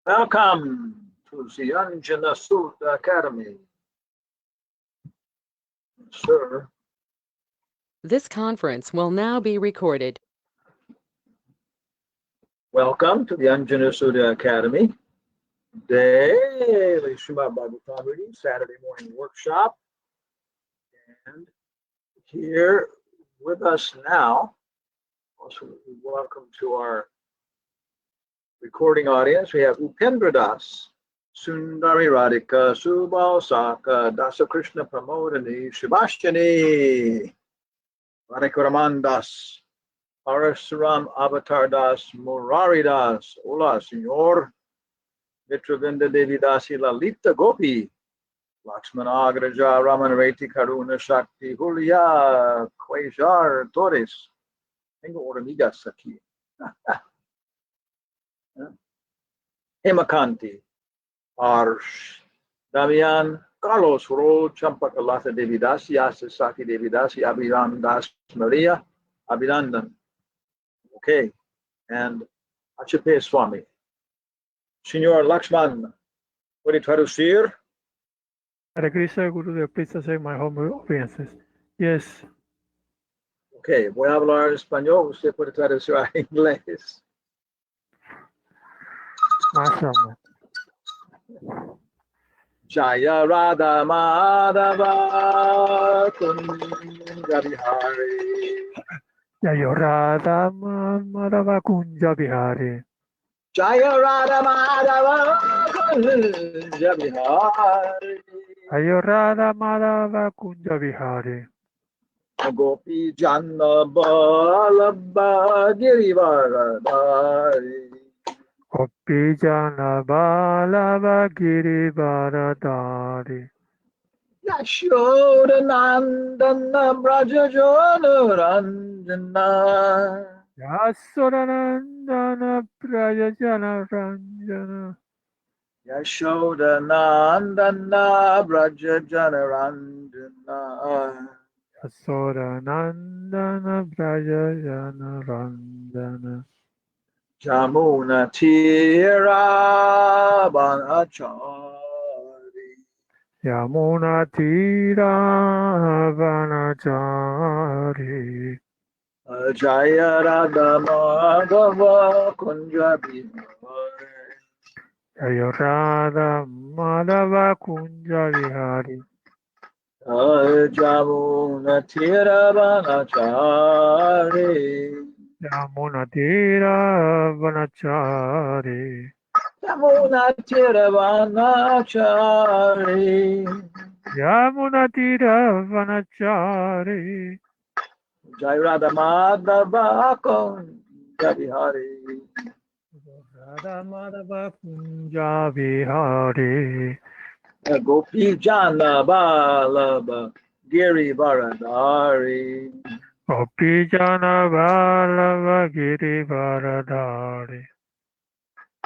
Welcome to the Anjana Sutta Academy. Sir. This conference will now be recorded. Welcome to the Anjana Sutta Academy. Daily Srimad Bhagavatam reading, Saturday morning workshop. And here with us now, also welcome to our recording audience, we have Upendra Das, Sundari Radhika, Subal Saka, Dasa Krishna Pramodani, Shibashchani, Radhikaraman Das, Parasuram Avatar Das, Murari Das, Hola Señor, Mitravinda Devi Dasi Lalita Gopi, Lakshmana Agraja, Ramanareti Karuna Shakti, Julia, Quajar Torres, Tengo hormigas aquí. Hemakanti, Arsh, Damian, Carlos, Ro, Champakalata Devidasi, Asasaki Devidasi, Abhiram Das Maria, Abhinandan. Okay, and Achape Swami. Signor Lakshman, ¿puede traducir? Hare Krishna, Gurudev, please accept my humble obeisances. Yes. Okay, voy a hablar español, usted puede traducir a inglés. Mashallah. Jaya Radha Madhava Kunja Bihari. Jaya Radha Madhava Kunja Bihari. Jaya Radha Madhava Kunja Bihari. Jaya Radha Madhava Kunja Bihari. Gopi Janna Balabha Girivaradari. Gopi Jana Balava Girivaradari. Yashoda Nandana Braja Jana Ranjana. Yasodanandana Prayajana Ranjana. Yashoda Nandana Braja Jana Ranjana. Yasodanandana Prayajana Ranjana. Jamuna Tira Banachari. Yamuna Tira Vanachari. Jaya Radha Madhava Kunja Bihari. Jaya Radha Madhava Kunja Bihari. Jamuna Tira Banachari. Yamuna Tira Vanachari. Yamuna Tira Banachari. Yamuna Tira Vanachari. Jai Radha Madhava Kunja Bihari. Radha Madhava Kunja Bihari. Gopi Jana Balaba Giri Varadari. Gopi Jana Vallabha Girivaradari.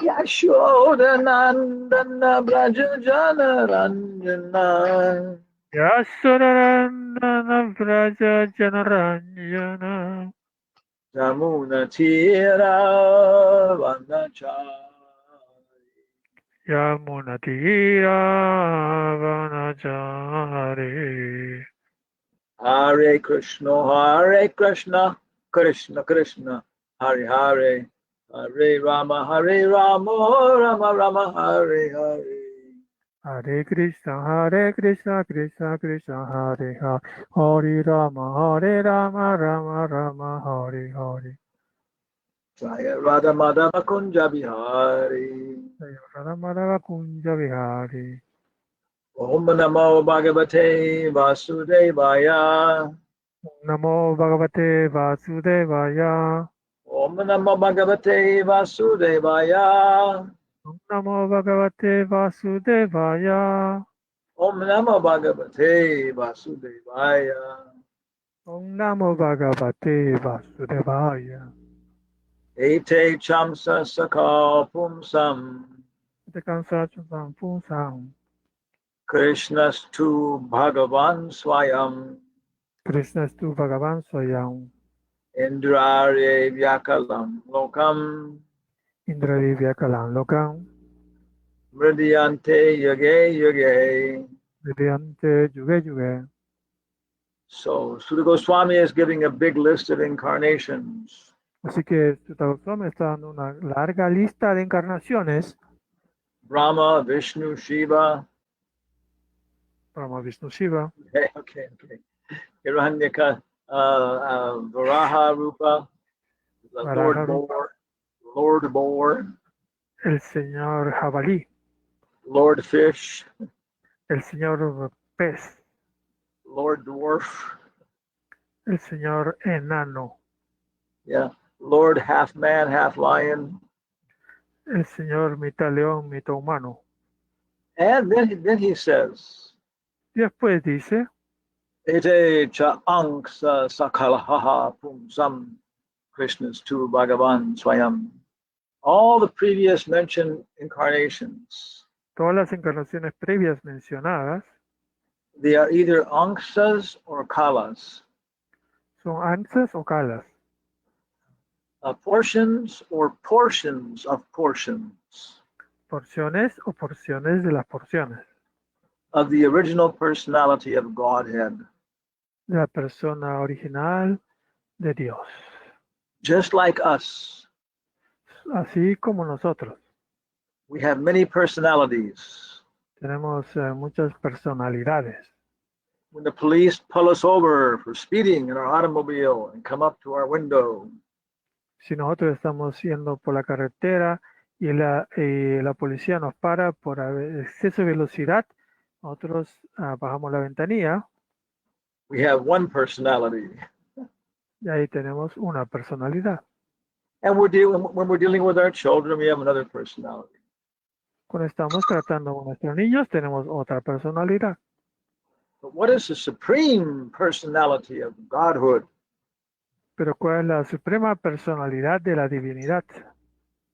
Yashoda Nandana Braja Jana Ranjana. Yasodanandana Vraja Janaranjana. Jamuna Tira Vanachari. Yamuna Tira Vanachari. Hare Krishna, Krishna Krishna, Hare Hare, Hare Rama, Rama Rama, Hare Hare. Hare Krishna, Krishna Krishna, Hare Hare, Hare Rama, Rama Rama, Hare Hare. Jaya Radha Madhava Kunja Bihari. Jaya Radha Madhava Kunja Bihari. Om Namo Bhagavate Vasudevaya. Om Namo Bhagavate Vasudevaya. Om Namo Bhagavate Vasudevaya. Om Namo Bhagavate Vasudevaya. Om Namo Bhagavate Vasudevaya. Om Namo Bhagavate Vasudevaya. Ete Chamsa Sakal Pumsam. Tekansacham Pumsam. Krishnastu Bhagavan Swayam. Krishnastu Bhagavan Swayam. Indrare Vyakalam Lokam. Indrari Vyakalam Lokam. Mridyante Yuge Yuge. mediante yuge yuge. So Sutta Goswami is giving a big list of incarnations. Así que Sutta Goswami está dando una larga lista de encarnaciones. Brahma, Vishnu, Shiva. Brahma, Vishnu, Shiva, Okay. Hiranyaka, Varaha Rupa, the Varaha Lord Boar, el señor jabalí, Lord Fish, el señor pez, Lord Dwarf, el señor enano, yeah, Lord Half Man, Half Lion. el señor mitad león, mitad humano. And then he says, Y después dice, Ete cha anksa sakalaha pumsam Krishna's tu Bhagavan Swayam. All the previous mentioned incarnations, todas las encarnaciones previas mencionadas they are either anksas or kalas, son anxas o calas, portions or portions of portions porciones o porciones de las porciones of the original personality of Godhead. de la persona original de Dios, Just like us, así como nosotros. we have many personalities. Tenemos muchas personalidades. When the police pull us over for speeding in our automobile and come up to our window, Si nosotros estamos yendo por la carretera y la policía nos para por exceso de velocidad, nosotros bajamos la ventanilla we have one personality. y ahí tenemos una personalidad. And when we're dealing with our children, we have another personality. Cuando estamos tratando con nuestros niños, tenemos otra personalidad. But what is the supreme personality of Godhood? Pero ¿cuál es la suprema personalidad de la divinidad?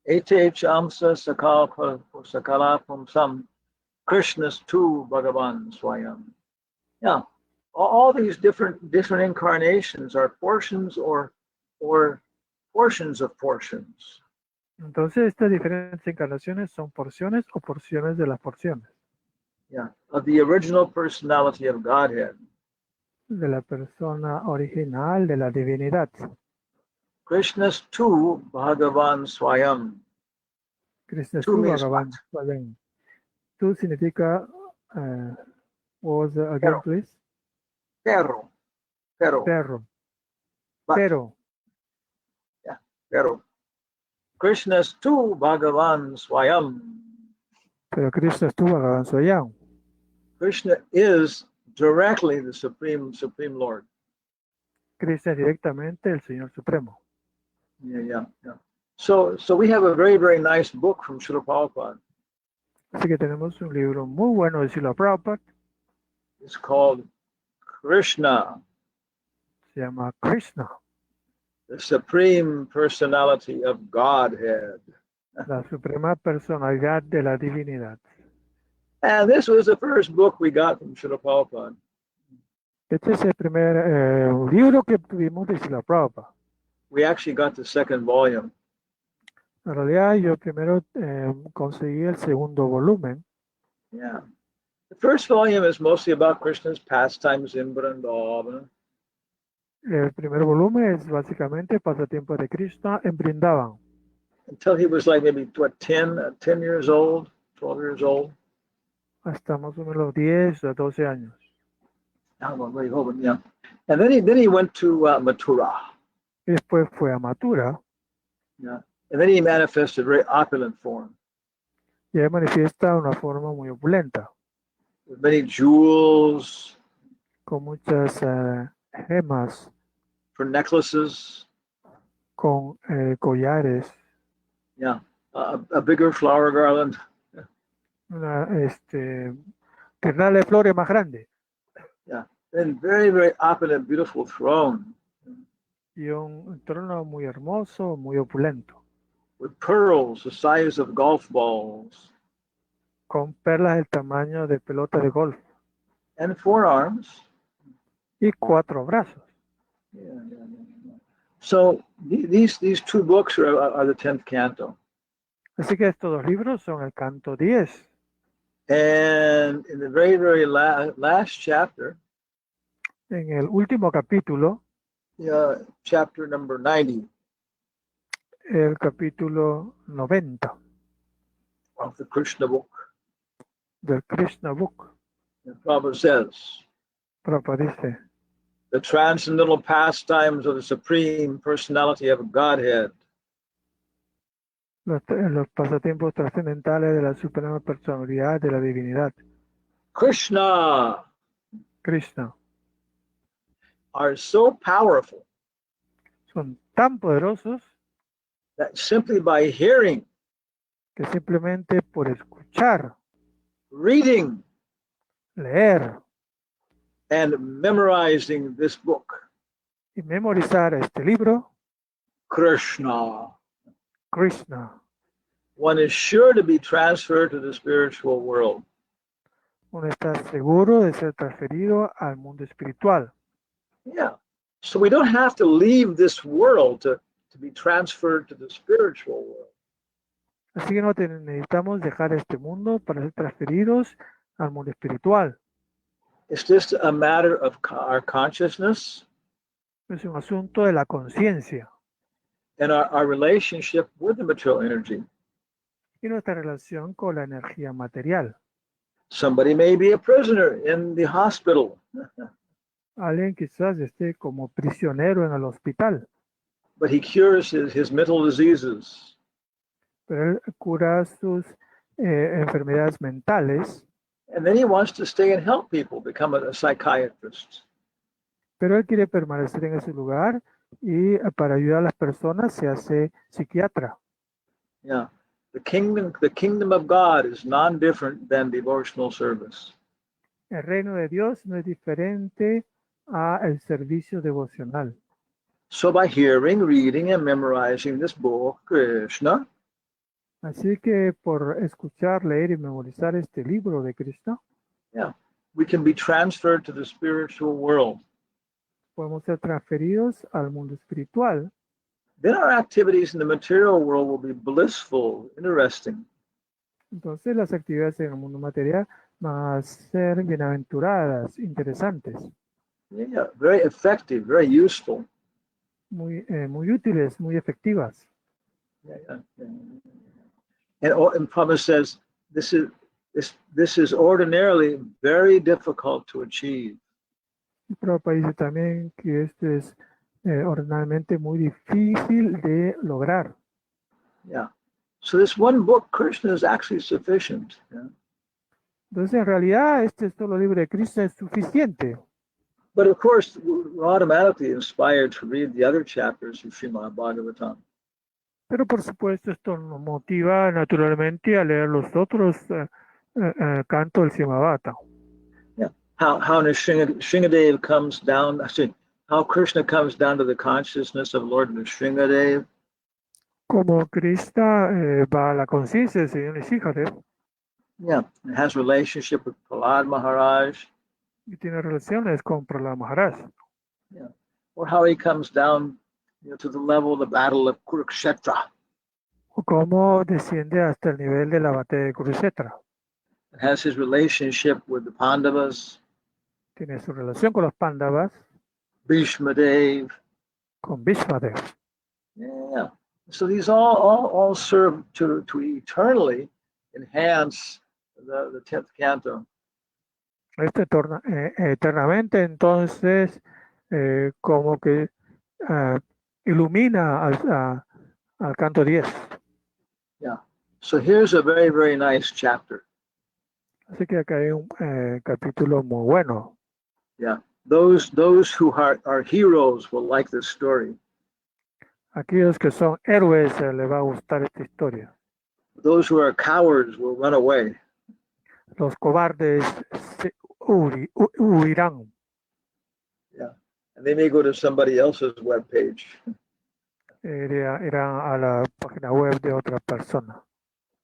Ete chamsa sakala pumsam Krishna's tu Bhagavan Swayam. Yeah, all these different incarnations are portions or portions of portions. Entonces, estas diferentes encarnaciones son porciones o porciones de las porciones Yeah, of the original personality of Godhead. de la persona original de la divinidad. Krishna's tu Bhagavan Swayam. Krishna Tu tu means Bhagavan Swayam. Tu significa, what was again, Pero. please? Pero. Perro. But, Pero. pero. Krishna's tu Bhagavan Swayam. Pero Krishna tu Bhagavan Swayam. Krishna is directly the supreme Lord. Krishna es directamente el Señor Supremo. Yeah. So we have a very, very nice book from Srila Prabhupada. Así que tenemos un libro muy bueno de Srila Prabhupada. It's called Krishna, Se llama Krishna, the Supreme Personality of Godhead. la suprema personalidad de la divinidad. And this was the first book we got from Srila Prabhupada. Este es el primer libro que tuvimos de Srila Prabhupada. We actually got the second volume. En realidad, yo primero conseguí el segundo volumen. Yeah. The first volume is mostly about Krishna's pastimes in Vrindavan. El primer volumen es básicamente pasatiempo de Krishna en Brindavan. Until he was like maybe 10 years old, 12 years old. Hasta más o menos 10 a 12 años. Yeah. And then he went to Mathura. Y después fue a Mathura. Yeah. And then he manifested very opulent form. Y ahí manifiesta una forma muy opulenta. With many jewels. Con muchas gemas. For necklaces. Con collares. Yeah. A bigger flower garland. Una guirnalda de flores más grande. Yeah. And very, very opulent, beautiful throne. Y un trono muy hermoso, muy opulento. With pearls the size of golf balls. Con perlas del tamaño de pelota de golf. And 4 arms. Y 4 brazos. Yeah. So these 2 books are the 10th canto. Así que estos 2 libros son el canto 10. And in the very, very last chapter, En el último capítulo, chapter number 90 el capítulo 90 of the Krishna book, del Krishna Book, the Prabhupada says, Prabhupada dice, the transcendental pastimes of the Supreme Personality of Godhead los pasatiempos trascendentales de la suprema personalidad de la divinidad, Krishna, Krishna, are so powerful son tan poderosos that simply by hearing, que simplemente por escuchar, reading, leer and memorizing this book, y memorizar este libro, Krishna, Krishna, one is sure to be transferred to the spiritual world. uno está seguro de ser transferido al mundo espiritual. Yeah. So we don't have to leave this world to be transferred to the spiritual world. Así que no necesitamos dejar este mundo para ser transferidos al mundo espiritual. It's just a matter of our consciousness Es un asunto de la conciencia and our relationship with the material energy. y nuestra relación con la energía material. Somebody may be a prisoner in the hospital, Alguien quizás esté como prisionero en el hospital, but he cures his mental diseases. pero él cura sus enfermedades mentales, And then he wants to stay and help people, become a psychiatrist. pero él quiere permanecer en ese lugar y para ayudar a las personas se hace psiquiatra. Yeah. The kingdom of God is non-different than devotional service. El reino de Dios no es diferente a el servicio devocional. So by hearing, reading, and memorizing this book, Krishna, Así que por escuchar, leer y memorizar este libro de Krishna, we can be transferred to the spiritual world. podemos ser transferidos al mundo espiritual. Then our activities in the material world will be blissful, interesting. Entonces las actividades en el mundo material van a ser bienaventuradas, interesantes, Yeah, very effective, very useful. muy útiles, muy efectivas. Yeah. And Prabhupada says this is ordinarily very difficult to achieve. Y Prabhupada dice también que esto es ordinariamente muy difícil de lograr. Yeah. So this one book, Krishna, is actually sufficient. Yeah? Entonces, en realidad, este solo libro de Krishna es suficiente. But of course, we're automatically inspired to read the other chapters of Srimad Bhagavatam. Pero por supuesto, esto nos motiva naturalmente a leer los otros cantos del Srimad-Bhagavatam. Yeah. How Nrsingadev comes down, how Krishna comes down to the consciousness of Lord Nrsingadev. Como Krishna va a la conciencia del Señor Nrsingadev. Yeah, it has relationship with Prahlad Maharaj. Y tiene relaciones con Prahlad Maharaj. Yeah. Or how he comes down to the level of the battle of Kurukshetra. O cómo desciende hasta el nivel de la batalla de Kurukshetra. It has his relationship with the Pandavas. Tiene su relación con los Pándavas, Bhishma Dev. con Bhishmadev. Yeah. So these all serve to eternally enhance the 10th canto. Este eternamente, entonces, como que ilumina al canto 10. Yeah. So here's a very, very nice chapter. Así que acá hay un capítulo muy bueno. Yeah. Those who are heroes will like this story. Aquellos que son héroes les va a gustar esta historia. Those who are cowards will run away. Los cobardes huirán. Yeah. And they may go to somebody else's webpage. Irán a la página web de otra persona.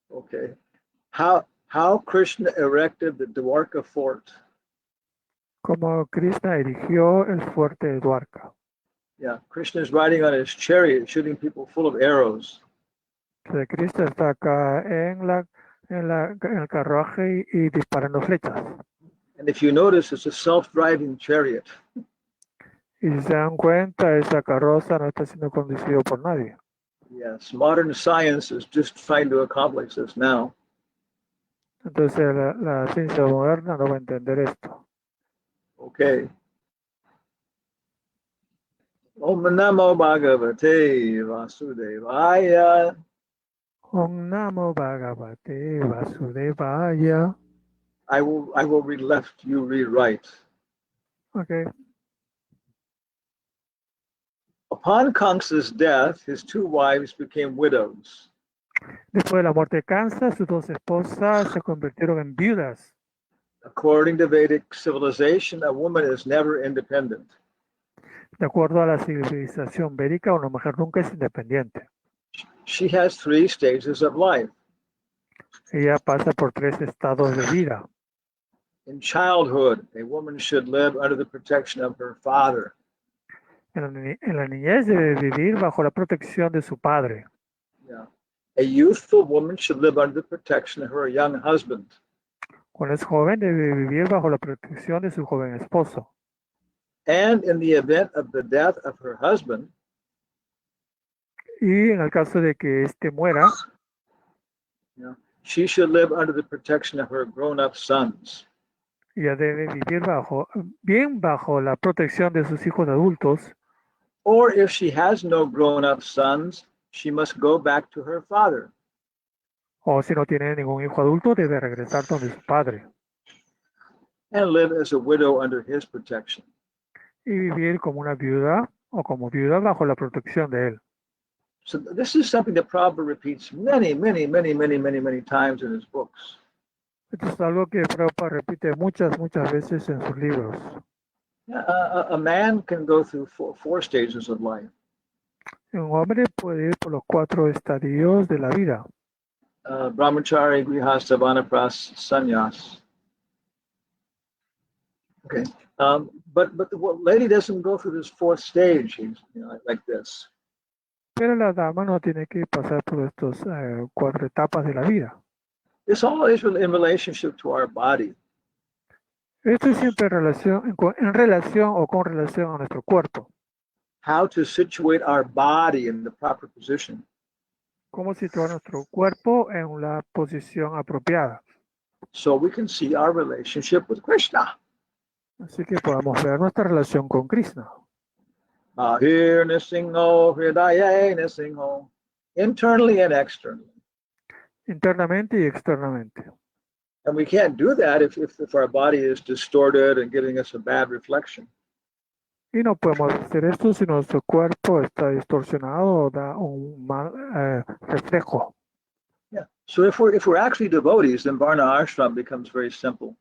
Okay. How Krishna erected the Dwarka fort. Como Krishna erigió el fuerte de Dwarka. Yeah, Krishna is riding on his chariot, shooting people full of arrows. Krishna está acá en en el carruaje y disparando flechas. And if you notice, it's a self-driving chariot. Y si se dan cuenta, esa carroza no está siendo conducido por nadie. Yes, modern science is just trying to accomplish this now. Entonces la ciencia moderna no va a entender esto. Okay. Om Namo Bhagavate Vasudevaya. Om Namo Bhagavate Vasudevaya. I will read left, you read right. Okay. Upon Kamsa's death, his two wives became widows. Después de la muerte de Kansa, sus dos esposas se convirtieron en viudas. According to Vedic civilization, a woman is never independent. De acuerdo a la civilización védica, una mujer nunca es independiente. She has three stages of life. Ella pasa por tres estados de vida. In childhood, a woman should live under the protection of her father. En la niñez debe vivir bajo la protección de su padre. Yeah. A youthful woman should live under the protection of her young husband. Cuando es joven debe vivir bajo la protección de su joven esposo. And in the event of the death of her husband, Y en el caso de que éste muera, she should live under the protection of her grown-up sons. ella debe vivir bajo la protección de sus hijos adultos. Or if she has no grown-up sons, she must go back to her father. O si no tiene ningún hijo adulto, debe regresar donde su padre. And live as a widow under his protection. Y vivir como una viuda o como viuda bajo la protección de él. So this is something that Prabhupada repeats many times in his books. Esto es algo que Prabhupada repite muchas veces en sus libros. A man can go through four stages of life. Un hombre puede ir por los 4 estadios de la vida. Brahmachari, Grihastha, Vanaprastha, Sannyas. Okay, but the lady doesn't go through this fourth stage, like this. Pero la dama no tiene que pasar por estas 4 etapas de la vida. This all is in relationship to our body. Esto es siempre en relación o con relación a nuestro cuerpo. How to situate our body in the proper position. Cómo situar nuestro cuerpo en la posición apropiada. So we can see our relationship with Krishna. Así que podamos ver nuestra relación con Krishna. Ahir Nisingho, Hridaya Nisingho, internally and externally. Internamente y externamente. And we can't do that if our body is distorted and giving us a bad reflection. Y no podemos hacer esto si nuestro cuerpo está distorsionado o da un mal reflejo. Yeah. So if we're actually devotees, then Varna Ashram becomes very simple.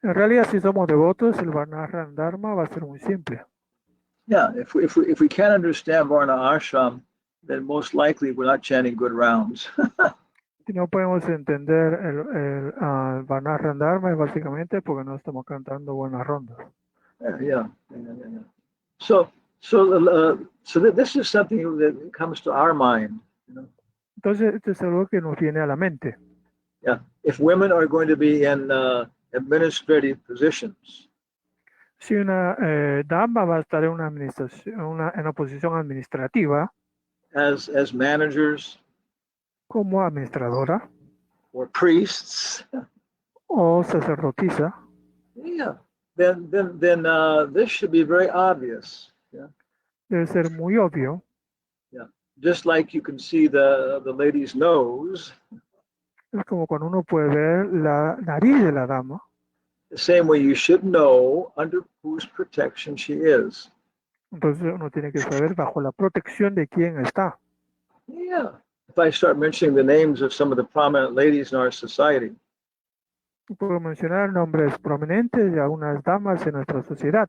En realidad, si somos devotos, el Varnashram Dharma va a ser muy simple. Yeah. If we can't understand Varna Ashram, then most likely we're not chanting good rounds. Si no podemos entender el Varnashram Dharma, es básicamente porque no estamos cantando buenas rondas. Yeah. So this is something that comes to our mind. Entonces, esto es algo que nos viene a la mente. Yeah. If women are going to be in administrative positions, Si una dama va a estar en una posición administrativa, as managers como administradora or priests, o sacerdotisa, yeah, then this should be very obvious. Yeah. debe ser muy obvio. Yeah. Just like you can see the lady's nose, Es como cuando uno puede ver la nariz de la dama. the same way you should know under whose protection she is. Entonces uno tiene que saber bajo la protección de quién está. Yeah. If I start mentioning the names of some of the prominent ladies in our society, Puedo mencionar nombres prominentes de algunas damas en nuestra sociedad.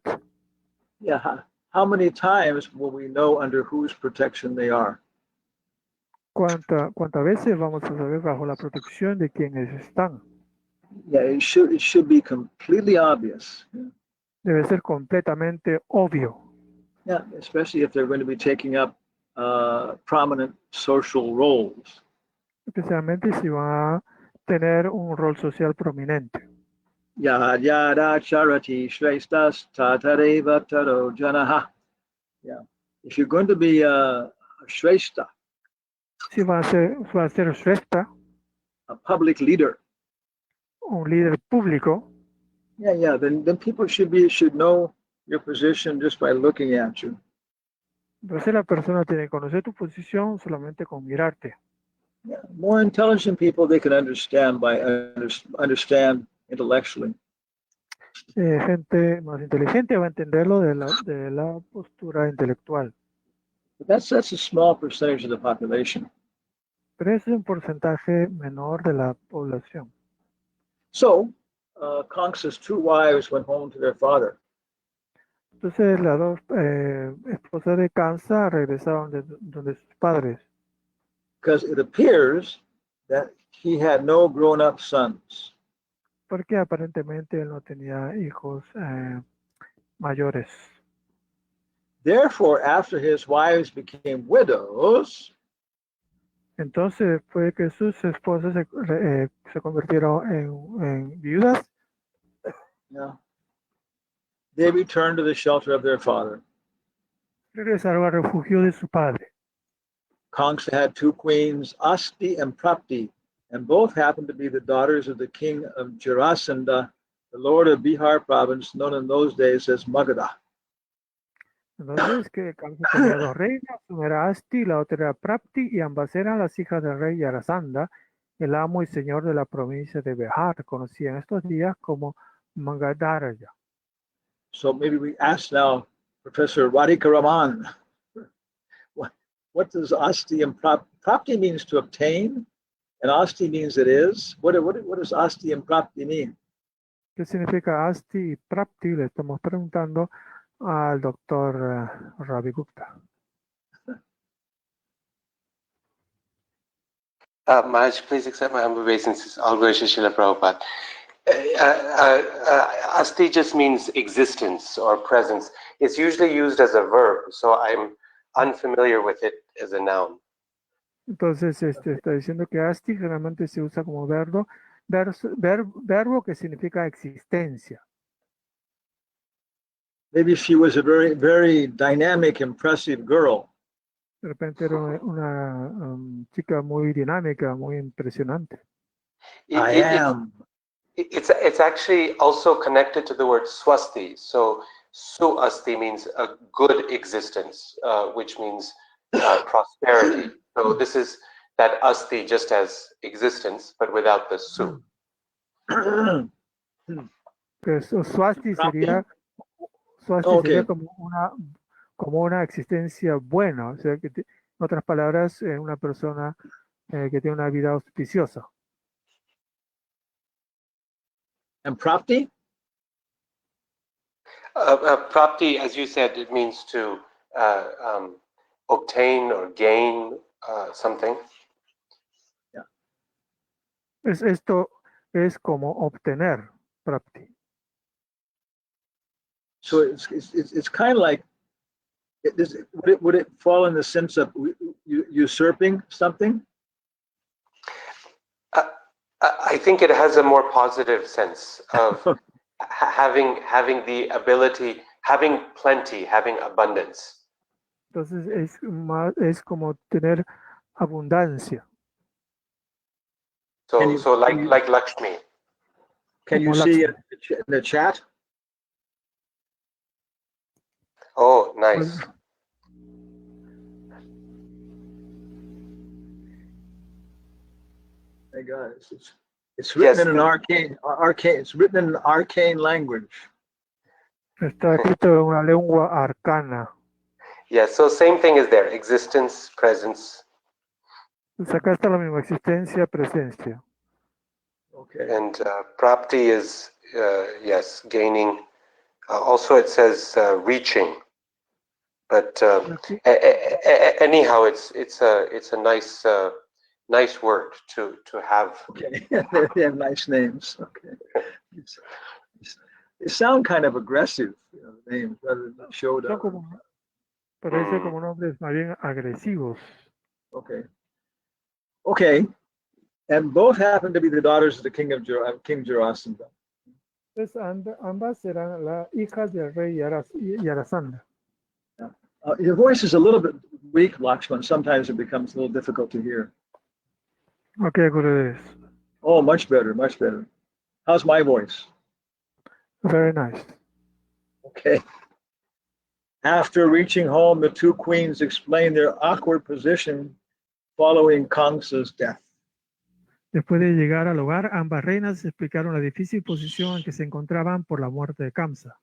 yeah, how many times will we know under whose protection they are? ¿Cuántas veces vamos a saber bajo la protección de quiénes están? Yeah, it should be completely obvious. Debe ser completamente obvio. Yeah, especially if they're going to be taking up prominent social roles. Especialmente si van a tener un rol social prominente. Yad yada charati shrestas tatareva taro janaha. Yeah. If you're going to be a shrestha, Si va a ser Shrestha, a public leader, un líder público, then people should know your position just by looking at you. entonces la persona tiene que conocer tu posición solamente con mirarte. Yeah. More intelligent people they can understand by understand intellectually. Gente más inteligente va a entenderlo de la postura intelectual. But that's a small percentage of the population. Pero ese es un porcentaje menor de la población. So, Kamsa's two wives went home to their father. Entonces las dos esposas de Kamsa regresaron donde sus padres, Because it appears that he had no grown-up sons. porque aparentemente él no tenía hijos mayores. Therefore, after his wives became widows, Entonces, después que sus esposas se convirtieron en viudas, they returned to the shelter of their father. regresaron al refugio de su padre. Kamsa had two queens, Asti and Prapti, and both happened to be the daughters of the king of Jarasandha, the lord of Bihar province, known in those days as Magadha. Entonces, que Kamsa tenía dos reinas, una era Asti, la otra era Prapti, y ambas eran las hijas del rey Yarasandha, el amo y señor de la provincia de Bihar, conocida en estos días como Magadharaya. So maybe we ask now Professor Radhika Raman, what does Asti and Prapti means to obtain, and Asti means it is. What does Asti and Prapti mean? ¿Qué significa Asti y Prapti? Le estamos preguntando al doctor Ravi Gupta. Maharaj, please accept my humble obeisances. All glory to Srila Prabhupada. Asti just means existence or presence. It's usually used as a verb, so I'm unfamiliar with it as a noun. Entonces, está diciendo que Asti generalmente se usa como verbo que significa existencia. Maybe she was a very, very dynamic, impressive girl. De repente era una chica muy dinámica, muy impresionante. It's actually also connected to the word swasti. So su asti means a good existence, which means prosperity. So this is that asti just as existence, but without the su. Swasti sería como una existencia buena, o sea, que en otras palabras, una persona que tiene una vida auspiciosa. And Prapti? Prapti, as you said, it means to obtain or gain something. Yeah. Esto es como obtener, Prapti. So it's kind of like, would it fall in the sense of usurping something? I think it has a more positive sense of having the ability, having plenty, having abundance. Entonces es como tener abundancia. So like Lakshmi. Can you see it in the chat? Oh, nice. Thank God. It's written in an arcane. It's written in an arcane language. Está escrito en una lengua arcana. Yeah, so same thing is there. Existence, presence. Pues acá está la misma existencia, presencia. Okay. And prapti is yes, gaining. Also, it says reaching. But anyhow, it's a nice word to have. Okay, they have nice names. Okay, they sound kind of aggressive, names rather than showed up. Parece como nombres más bien agresivos. Okay. And both happen to be the daughters of the King Jarasandha. Entonces, ambas eran las hijas del rey Yarasandha. Your voice is a little bit weak, Lakshman. Sometimes it becomes a little difficult to hear. Ok, Gurudev. Oh, much better, much better. How's my voice? Very nice. Okay. After reaching home, the two queens explained their awkward position following Kamsa's death. Después de llegar al hogar, ambas reinas explicaron la difícil posición en que se encontraban por la muerte de Kamsa.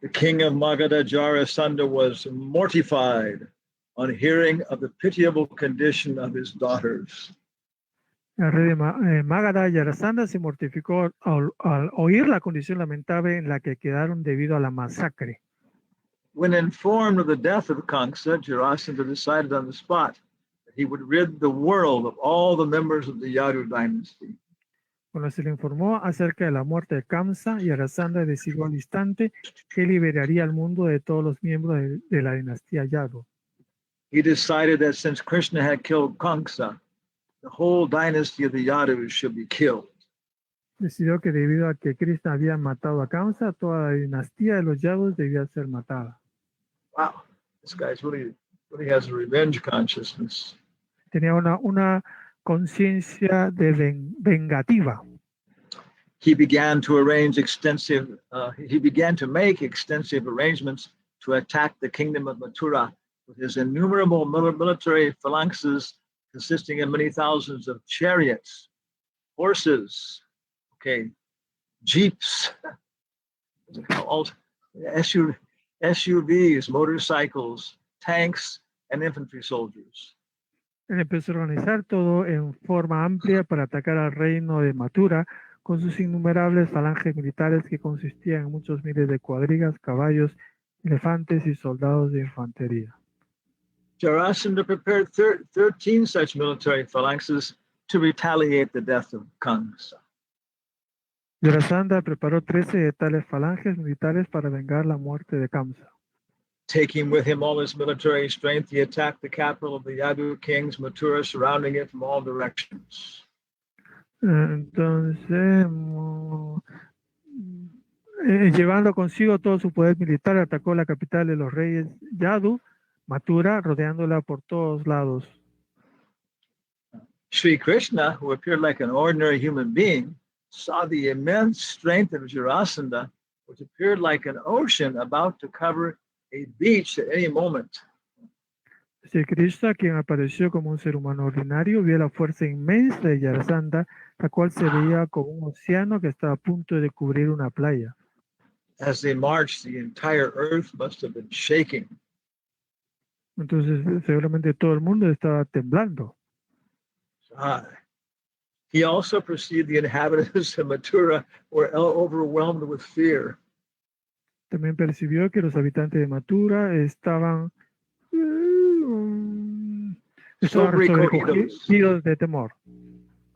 The king of Magadha, Jarasandha, was mortified on hearing of the pitiable condition of his daughters. El rey de Magadha, Yarasandha, se mortificó al oír la condición lamentable en la que quedaron debido a la masacre. When informed of the death of Kamsa, Jarasandha decided on the spot that he would rid the world of all the members of the Yadu dynasty. Cuando se le informó acerca de la muerte de Kamsa, Yarasandha decidió al instante que liberaría al mundo de todos los miembros de la dinastía Yadu. He decided that since Krishna had killed Kamsa, the whole dynasty of the Yadus should be killed. Decidió que debido a que Krishna había matado a Kamsa, toda la dinastía de los Yadus debía ser matada. Wow, this guy's really has a revenge consciousness. Tenía una conciencia de vengativa. He began to make extensive arrangements to attack the kingdom of Mathura with his innumerable military phalanxes consisting of many thousands of chariots, horses, jeeps, SUVs, motorcycles, tanks, and infantry soldiers. Él empezó a organizar todo en forma amplia para atacar al reino de Mathura con sus innumerables falanges militares que consistían en muchos miles de cuadrigas, caballos, elefantes y soldados de infantería. Jarasandha prepared 13 such military phalanxes to retaliate the death of Kamsa. Jarasandha preparó 13 de tales falanges militares para vengar la muerte de Kamsa. Taking with him all his military strength, he attacked the capital of the Yadu kings, Mathura, surrounding it from all directions. Entonces, llevando consigo todo su poder militar, atacó la capital de los reyes Yadu, Mathura, rodeándola por todos lados. Sri Krishna, who appeared like an ordinary human being, saw the immense strength of Jarasandha, which appeared like an ocean about to cover a beach at any moment. Sri Krishna, quien apareció como un ser humano ordinario, vio la fuerza inmensa de Jarasandha, la cual se veía como un océano que estaba a punto de cubrir una playa. As they marched, the entire earth must have been shaking. Entonces, seguramente todo el mundo estaba temblando. He also perceived the inhabitants of Mathura were overwhelmed with fear. También percibió que los habitantes de Mathura estaban sobrecogidos de temor.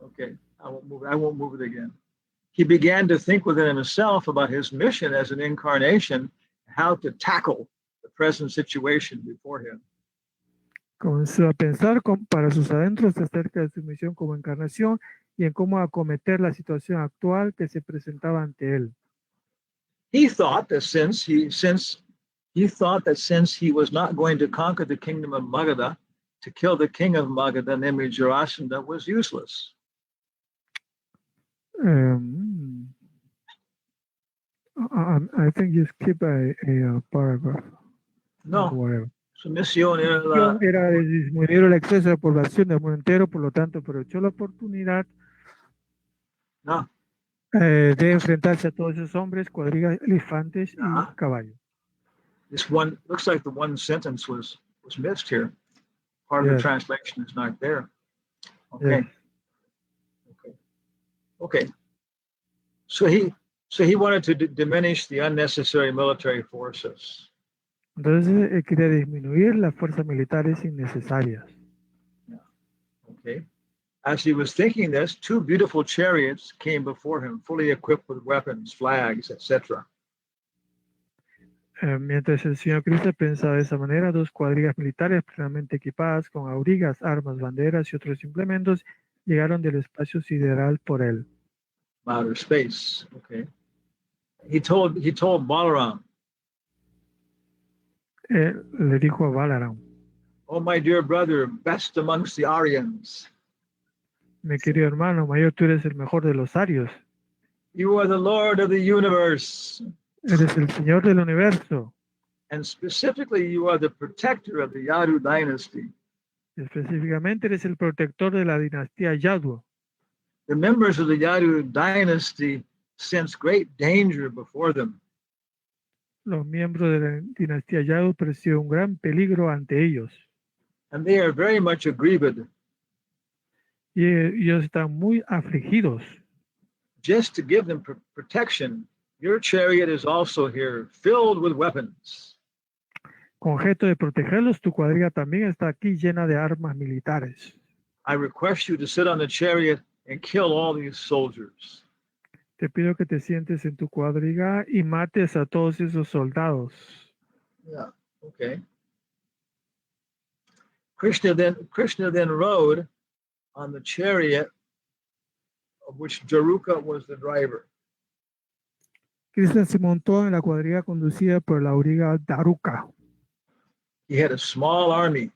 Okay, I won't move it again. He began to think within himself about his mission as an incarnation, how to tackle the present situation before him. Comenzó a pensar para sus adentros acerca de su misión como encarnación y en cómo acometer la situación actual que se presentaba ante él. He thought that since he was not going to conquer the kingdom of Magadha, to kill the king of Magadha, namely Jarasandha, was useless. I think you skip a paragraph. No. Whatever. Su misión era de disminuir el exceso de población del mundo entero, por lo tanto aprovechó la oportunidad de enfrentarse a todos esos hombres, cuadrigas, elefantes y caballos. This one looks like the one sentence was missed here. Part of the translation is not there. Okay. Yes. Okay. So he wanted to diminish the unnecessary military forces. Entonces quería disminuir las fuerzas militares innecesarias. Okay. As he was thinking this, two beautiful chariots came before him, fully equipped with weapons, flags, etc. Mientras el señor Krishna pensaba de esa manera, dos cuadrigas militares plenamente equipadas con aurigas, armas, banderas y otros implementos llegaron del espacio sideral por él. outer space. Okay. He told Balaram, Le dijo a Balaram, "Oh, my dear brother, best amongst the Aryans, mi querido hermano mayor, tú eres el mejor de los arios, you are the Lord of the universe, eres el Señor del universo, and specifically, you are the protector of the Yadu dynasty. específicamente eres el protector de la dinastía Yadu. The members of the Yadu dynasty sense great danger before them. Los miembros de la dinastía Yadu perciben un gran peligro ante ellos, And they are very much aggrieved. y ellos están muy afligidos. Just to give them protection, your chariot is also here, filled with weapons. Con objeto de protegerlos, tu cuadriga también está aquí llena de armas militares. I request you to sit on the chariot and kill all these soldiers. Te pido que te sientes en tu cuadriga y mates a todos esos soldados. Yeah, okay. Krishna then rode on the chariot of which Jaruka was the driver. Krishna se montó en la cuadriga conducida por la auriga Daruka. He had a small army.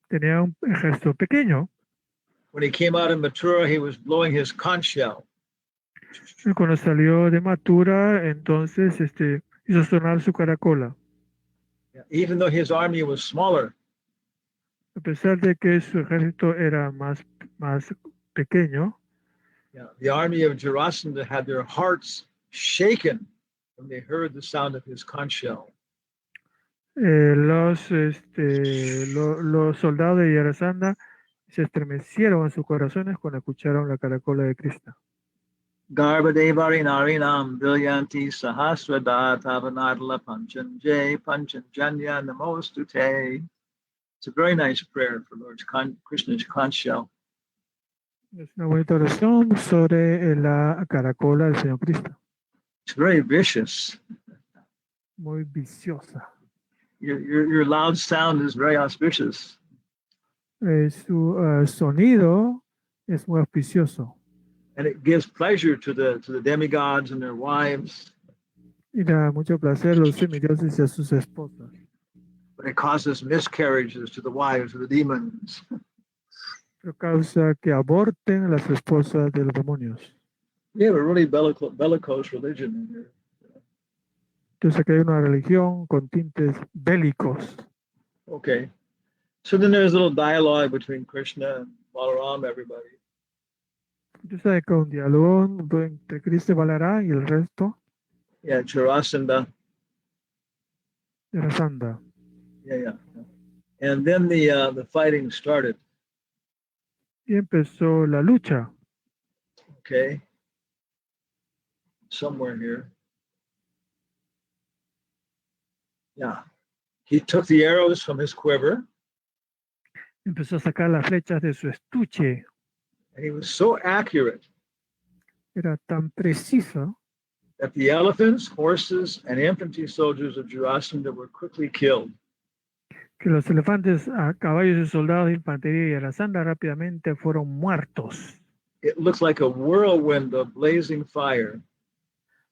Tenía un ejército pequeño. When he came out of Mathura, he was blowing his conch shell. Y cuando salió de Mathura, entonces hizo sonar su caracola. Even though his army was smaller, A pesar de que su ejército era más pequeño, the army of Jarasandha had their hearts shaken when they heard the sound of his conch shell. los soldados de Yarasandha se estremecieron en sus corazones cuando escucharon la caracola de Krishna. Garbhadevari narinam vilyanti sahasrada tavanadala panchanjay panchanjanya namostute. It's a very nice prayer for Lord Krishna's conch shell. Es una bonita oración sobre la caracola del Señor Krishna. It's very vicious. Muy viciosa. Your loud sound is very auspicious. Su sonido es muy auspicioso. And it gives pleasure to the demigods and their wives. Y da mucho placer a los semidioses y a sus esposas. But it causes miscarriages to the wives of the demons. Pero causa que aborten las esposas de los demonios. We have a really bellicose religion in here. Entonces aquí hay una religión con tintes bélicos. Okay. So then there's a little dialogue between Krishna and Balaram, everybody. Entonces hay un diálogo entre Krishna y Balarán y el resto Yeah, Jarasandha. de la Sanda. Yeah. And then the fighting started. Y empezó la lucha. Okay. Somewhere here. Yeah. He took the arrows from his quiver. Empezó a sacar las flechas de su estuche. And he was so accurate Era tan preciso that the elephants, horses, and infantry soldiers of Jarasandha were quickly killed. que los elefantes, a caballos y soldados de infantería y a la Sanda rápidamente fueron muertos. It looks like a whirlwind of blazing fire.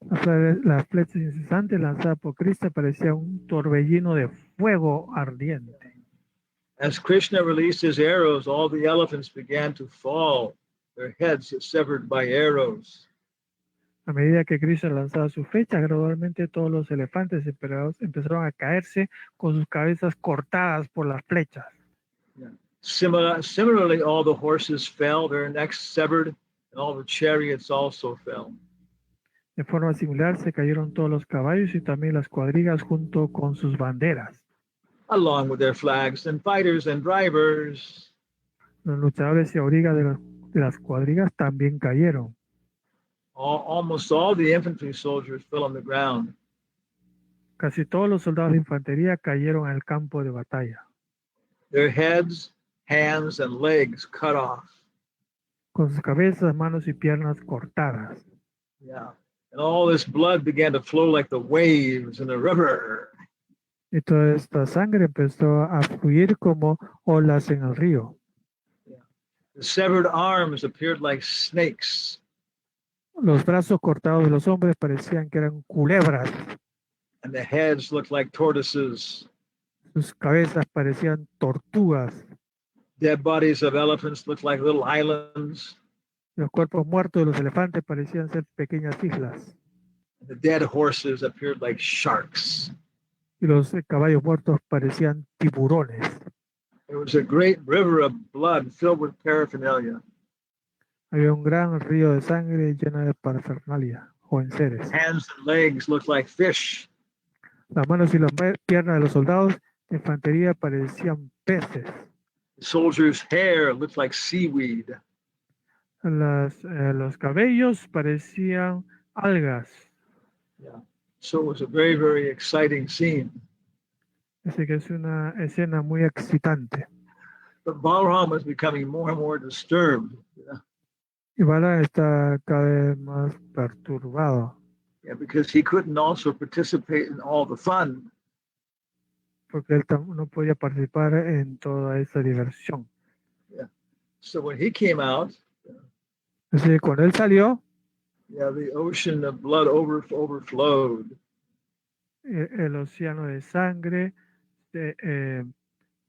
Las flechas incesantes lanzadas por Krishna parecían un torbellino de fuego ardiente. As Krishna released his arrows, all the elephants began to fall, their heads severed by arrows. A medida que Krishna lanzaba sus flechas, gradualmente todos los elefantes empezaron a caerse con sus cabezas cortadas por las flechas. Yeah. Similarly, all the horses fell, their necks severed, and all the chariots also fell. De forma similar, se cayeron todos los caballos y también las cuadrigas junto con sus banderas. Along with their flags and fighters and drivers. Los luchadores y aurigas de las cuadrigas también cayeron. Almost all the infantry soldiers fell on the ground. Casi todos los soldados de infantería cayeron en el campo de batalla. Their heads, hands, and legs cut off. Con sus cabezas, manos y piernas cortadas. Yeah. And all this blood began to flow like the waves in a river. Y toda esta sangre empezó a fluir como olas en el río. Yeah. The severed arms appeared like snakes. Los brazos cortados de los hombres parecían que eran culebras. And the heads looked like tortoises. Sus cabezas parecían tortugas. Dead bodies of elephants looked like little islands. Los cuerpos muertos de los elefantes parecían ser pequeñas islas. And the dead horses appeared like sharks. Y los caballos muertos parecían tiburones. There was a great river of blood filled with paraphernalia. Había un gran río de sangre lleno de parafernalia o enseres. Hands and legs looked like fish. Las manos y las piernas de los soldados de infantería parecían peces. The soldiers' hair looked like seaweed. Los cabellos parecían algas. Yeah. So it was a very, very exciting scene. Así que es una escena muy excitante. But Balaram was becoming more and more disturbed. Y Balaram está cada vez más perturbado. Yeah, because he couldn't also participate in all the fun. Porque él no podía participar en toda esa diversión. Yeah. So when he came out, Así que cuando él salió, yeah, the ocean of blood overflowed. El océano de sangre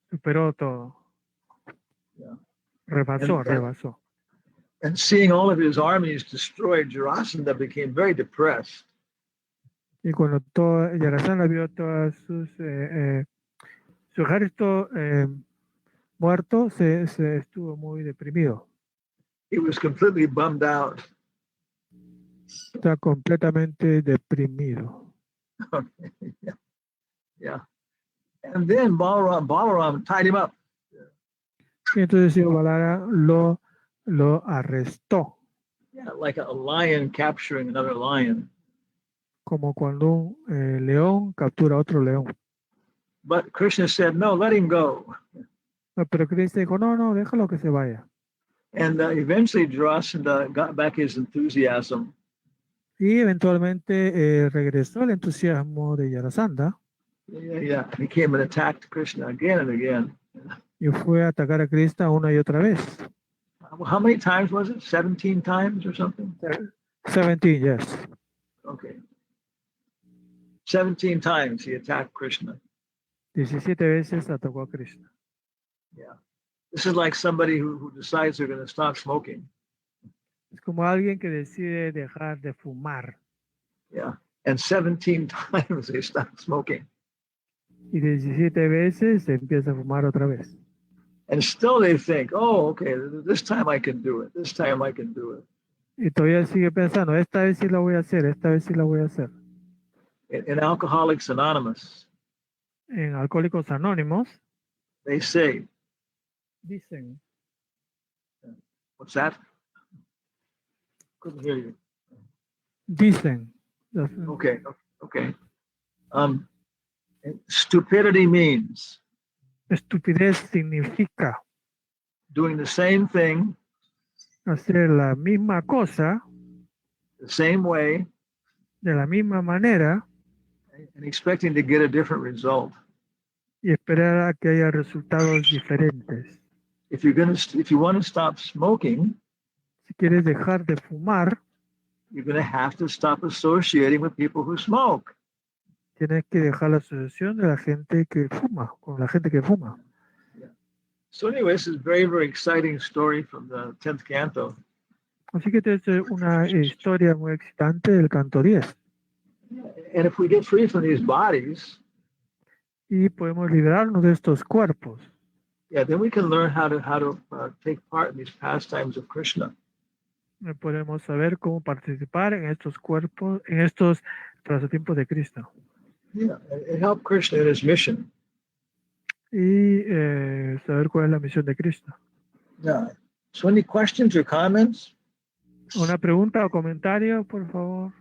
superó todo. Yeah. Rebasó. And seeing all of his armies destroyed, Jarasandha became very depressed. Y cuando Jarasandha vio todos su ejército muerto, se estuvo muy deprimido. He was completely bummed out. Está completamente deprimido. Okay. Yeah. Yeah. And then Balaram tied him up. Y entonces Balaram lo arrestó. Yeah, like a lion capturing another lion. Como cuando un león captura a otro león. But Krishna said, no, let him go. Pero Krishna dijo, no, déjalo que se vaya. And eventually Jarasandha got back his enthusiasm. Y eventualmente regresó el entusiasmo de Jarasandha. Yeah. He came and attacked Krishna again and again. Y fue a atacar a Krishna una y otra vez. How many times was it? 17 times or something? 17, yes. Okay. 17 times he attacked Krishna. 17 veces atacó a Krishna. Yeah. This is like somebody who decides they're going to stop smoking. Es como alguien que decide dejar de fumar. Yeah. And 17 times they stop smoking. Y 17 veces empieza a fumar otra vez. And still they think, oh, okay, this time I can do it. This time I can do it. Y todavía sigue pensando, esta vez sí la voy a hacer, esta vez sí la voy a hacer. In Alcoholics Anonymous, En Alcohólicos Anónimos, they say, dicen, what's that? Couldn't hear you. dicen, Okay. Stupidity means estupidez significa doing the same thing, hacer la misma cosa, the same way, de la misma manera, and expecting to get a different result. y esperar a que haya resultados diferentes. If you want to stop smoking, Si quieres dejar de fumar, you're going to have to stop associating with people who smoke. tienes que dejar la asociación de la gente que fuma, con la gente que fuma. So anyway, this is a very, very exciting story from the 10th canto. Así que esta es una historia muy excitante del canto 10. And if we get free from these bodies, Y podemos liberarnos de estos cuerpos. then we can learn how to take part in these pastimes of Krishna. Podemos saber cómo participar en estos cuerpos, en estos pasatiempos de Cristo. Yeah, and help Krishna in his mission. Y saber cuál es la misión de Cristo. Yeah. So any questions or comments? ¿Una pregunta o comentario, por favor?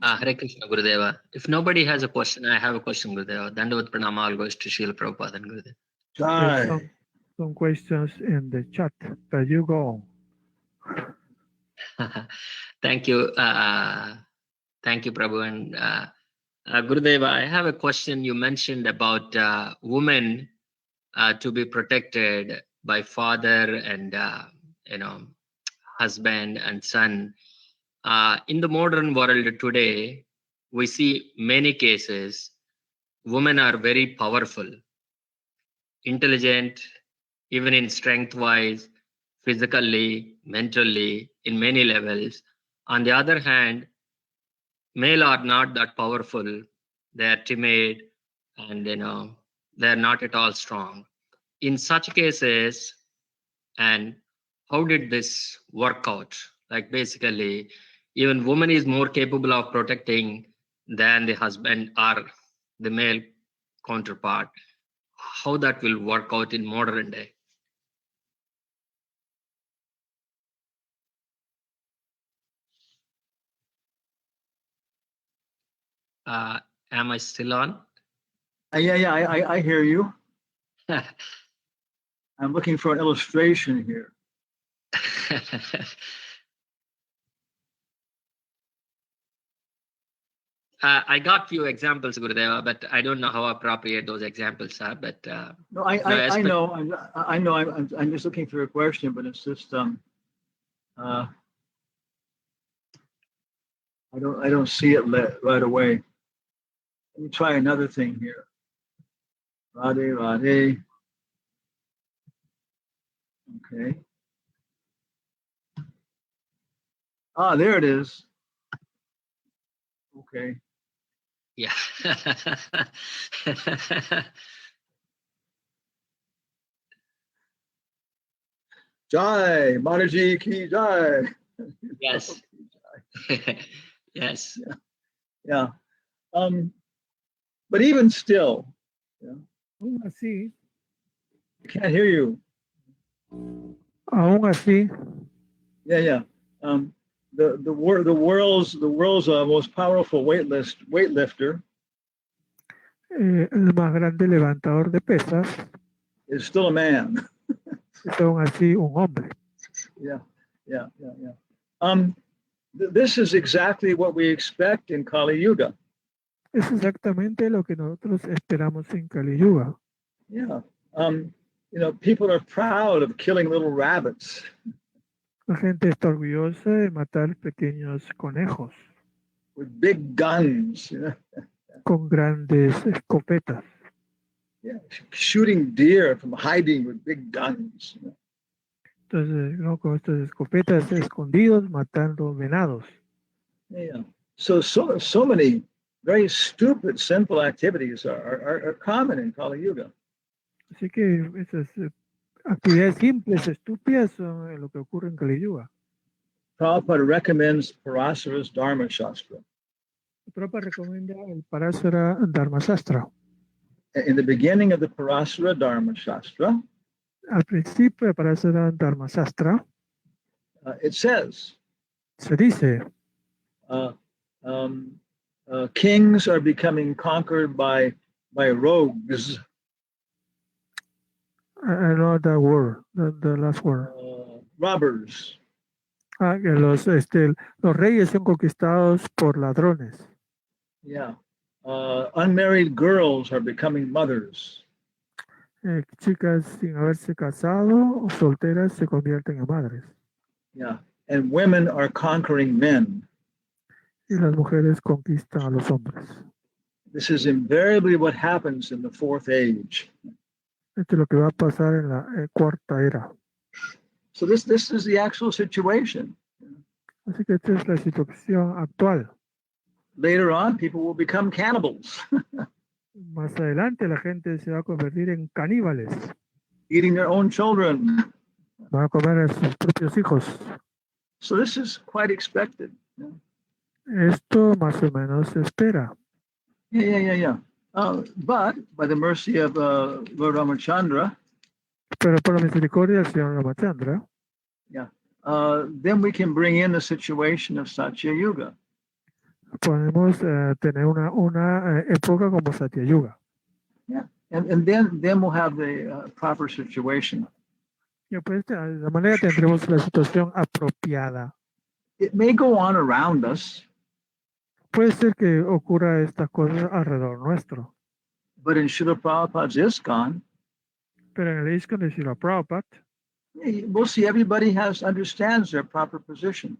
Hare Krishna, Gurudeva. If nobody has a question, I have a question, Gurudeva. Dandavat Pranama all goes to Srila Prabhupada and Gurudeva. Jai. Some questions in the chat, but you go on. Thank you. Thank you, Prabhu. And Gurudeva, I have a question. You mentioned about women to be protected by father and husband and son. In the modern world today, we see many cases. Women are very powerful, intelligent, even in strength-wise, physically, mentally, in many levels. On the other hand, male are not that powerful. They are timid, and they're not at all strong. In such cases, and how did this work out? Like basically, even woman is more capable of protecting than the husband or the male counterpart. How that will work out in modern day? Am I still on? I hear you. I'm looking for an illustration here. I got few examples, Gurudeva, but I don't know how appropriate those examples are. But No, I know. I know. I'm just looking for a question, but it's just I don't see it right away. Let me try another thing here. Radhe. Okay. There it is. Okay. yeah. Jai, Mataji ki jai. Yes. Yes. Yeah. But even still, Aún así, I can't hear you. aún así, Yeah. The world's most powerful weightlifter el más grande levantador de pesas is still a man. es aún así un hombre. Yeah. This is exactly what we expect in Kali Yuga. Es exactamente lo que nosotros esperamos en Kali Yuga. Yeah. People are proud of killing little rabbits. La gente está orgullosa de matar pequeños conejos With big guns, con grandes escopetas. Yeah, shooting deer from hiding with big guns. Entonces, ¿no? Con estas escopetas escondidos matando venados. Yeah. So many very stupid, sinful activities are common in Kali Yuga. Así que esas actividades simples, estúpidas, son lo que ocurre en Kali Yuga. Prabhupada recommends Parasara's Dharma Shastra. Prabhupada recomienda el Parasara Dharma Shastra. In the beginning of the Parasara Dharma Shastra, Al principio de Parasara Dharma Shastra, it says, se dice, kings are becoming conquered by rogues. I know that word, the last word. Robbers. Que los reyes son conquistados por ladrones. Yeah. Unmarried girls are becoming mothers. Chicas sin haberse casado o solteras se convierten en madres. Yeah. And women are conquering men. Y las mujeres conquistan a los hombres. This is invariably what happens in the fourth age. Esto es lo que va a pasar en la cuarta era. So this is the actual situation. Así que esta es la situación actual. Later on, people will become cannibals, Más adelante la gente se va a convertir en caníbales. eating their own children. Van a comer a sus propios hijos. So this is quite expected. Esto más o menos se espera. Yeah. But by the mercy of Lord Ramachandra, Pero por la misericordia del Señor Ramachandra, then we can bring in the situation of Satya Yuga. podemos tener una época como Satya Yuga. Yeah, and then we'll have the proper situation. Y pues de la manera tendremos la situación apropiada. It may go on around us. puede ser que ocurra estas cosas alrededor nuestro. But in Srila Prabhupada's ISKCON, Pero en el ISKCON de Srila Prabhupada, we'll see everybody understands their proper position.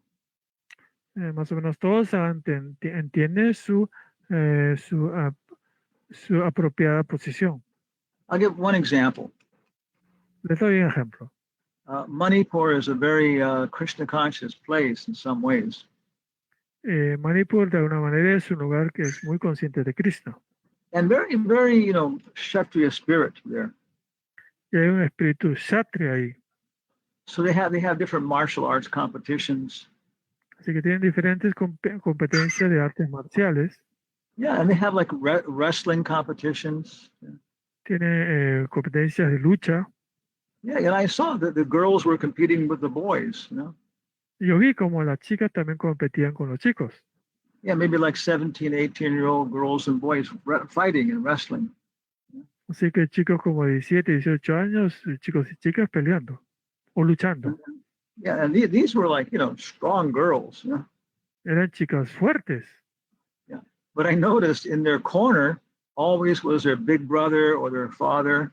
más o menos todos entienden su apropiada posición. I'll give one example. Les doy un ejemplo. Manipur is a very Krishna conscious place in some ways. Manipur de alguna manera es un lugar que es muy consciente de Krishna. And very, very, Kshatriya spirit there. Y hay un espíritu kshatriya ahí. So they have different martial arts competitions. Así que tienen diferentes competencias de artes marciales. Yeah, and they have like wrestling competitions. Tiene competencias de lucha. Yeah, and I saw that the girls were competing with the boys, Yo vi como las chicas también competían con los chicos. Yeah, maybe like 17, 18-year-old girls and boys fighting and wrestling. Así que chicos como 17, 18 años, chicos y chicas peleando o luchando. Yeah, and these were like, strong girls. Eran chicas fuertes. Yeah, but I noticed in their corner always was their big brother or their father.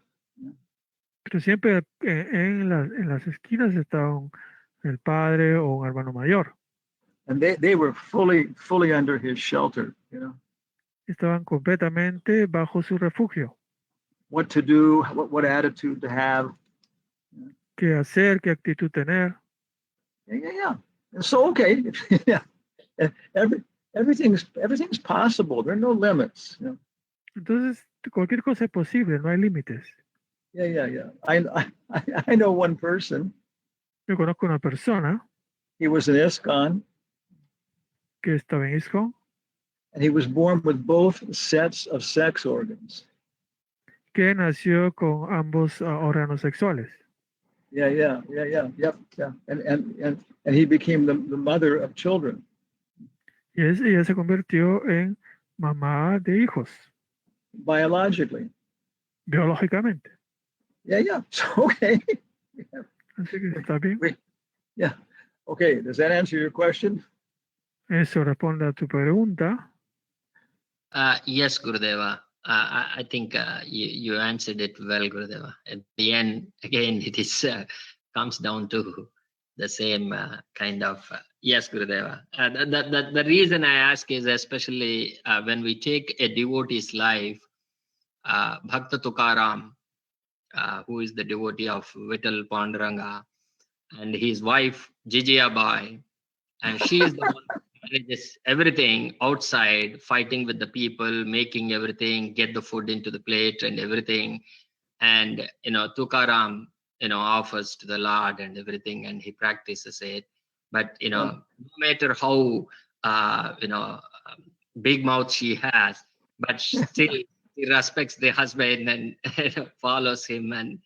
Pero siempre en las esquinas estaban el padre o un hermano mayor. And they were fully under his shelter, Estaban completamente bajo su refugio. What to do, what attitude to have. Qué hacer, qué actitud tener. Yeah. And so, okay, yeah, everything's possible. There are no limits. Entonces, cualquier cosa es posible, no hay límites. Yeah. I know one person. Yo conozco una persona He was in ISKCON, que estaba en ISKCON, and he was born with both sets of sex organs. que nació con ambos órganos sexuales. Yeah. And he became the mother of children. Y ella se convirtió en mamá de hijos, Biologically. biológicamente. Yeah. So, okay. Así que está bien. Yeah. Okay. Does that answer your question? Eso responde a tu pregunta. Yes, Gurudeva. I think you answered it well, Gurudeva. At the end, again, it is comes down to the same kind of yes, Gurudeva. The reason I ask is especially when we take a devotee's life, Bhakta Tukaram, who is the devotee of Vittal Panduranga, and his wife Jijiyabai, and she is the one who manages everything outside, fighting with the people, making everything, get the food into the plate and everything. And Tukaram, offers to the Lord and everything, and he practices it. But no matter how big mouth she has, but still he respects the husband and follows him and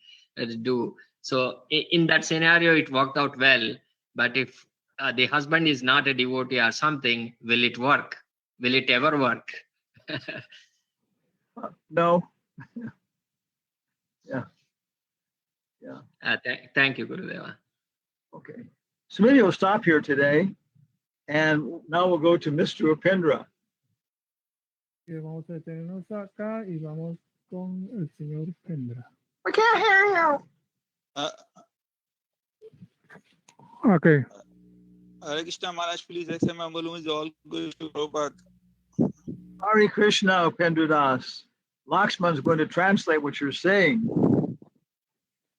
do. So in that scenario, it worked out well. But if the husband is not a devotee or something, will it work? Will it ever work? No. Yeah. Thank you, Gurudeva. Okay. So maybe we'll stop here today, and now we'll go to Mr. Upendra. Vamos a detenernos acá y vamos con el señor Pendra. I can't hear you. Okay. Hare Krishna Maharaj, please accept my balloons, all good to Prabhupada. Hare Krishna, Upendra Das. Lakshman's going to translate what you're saying.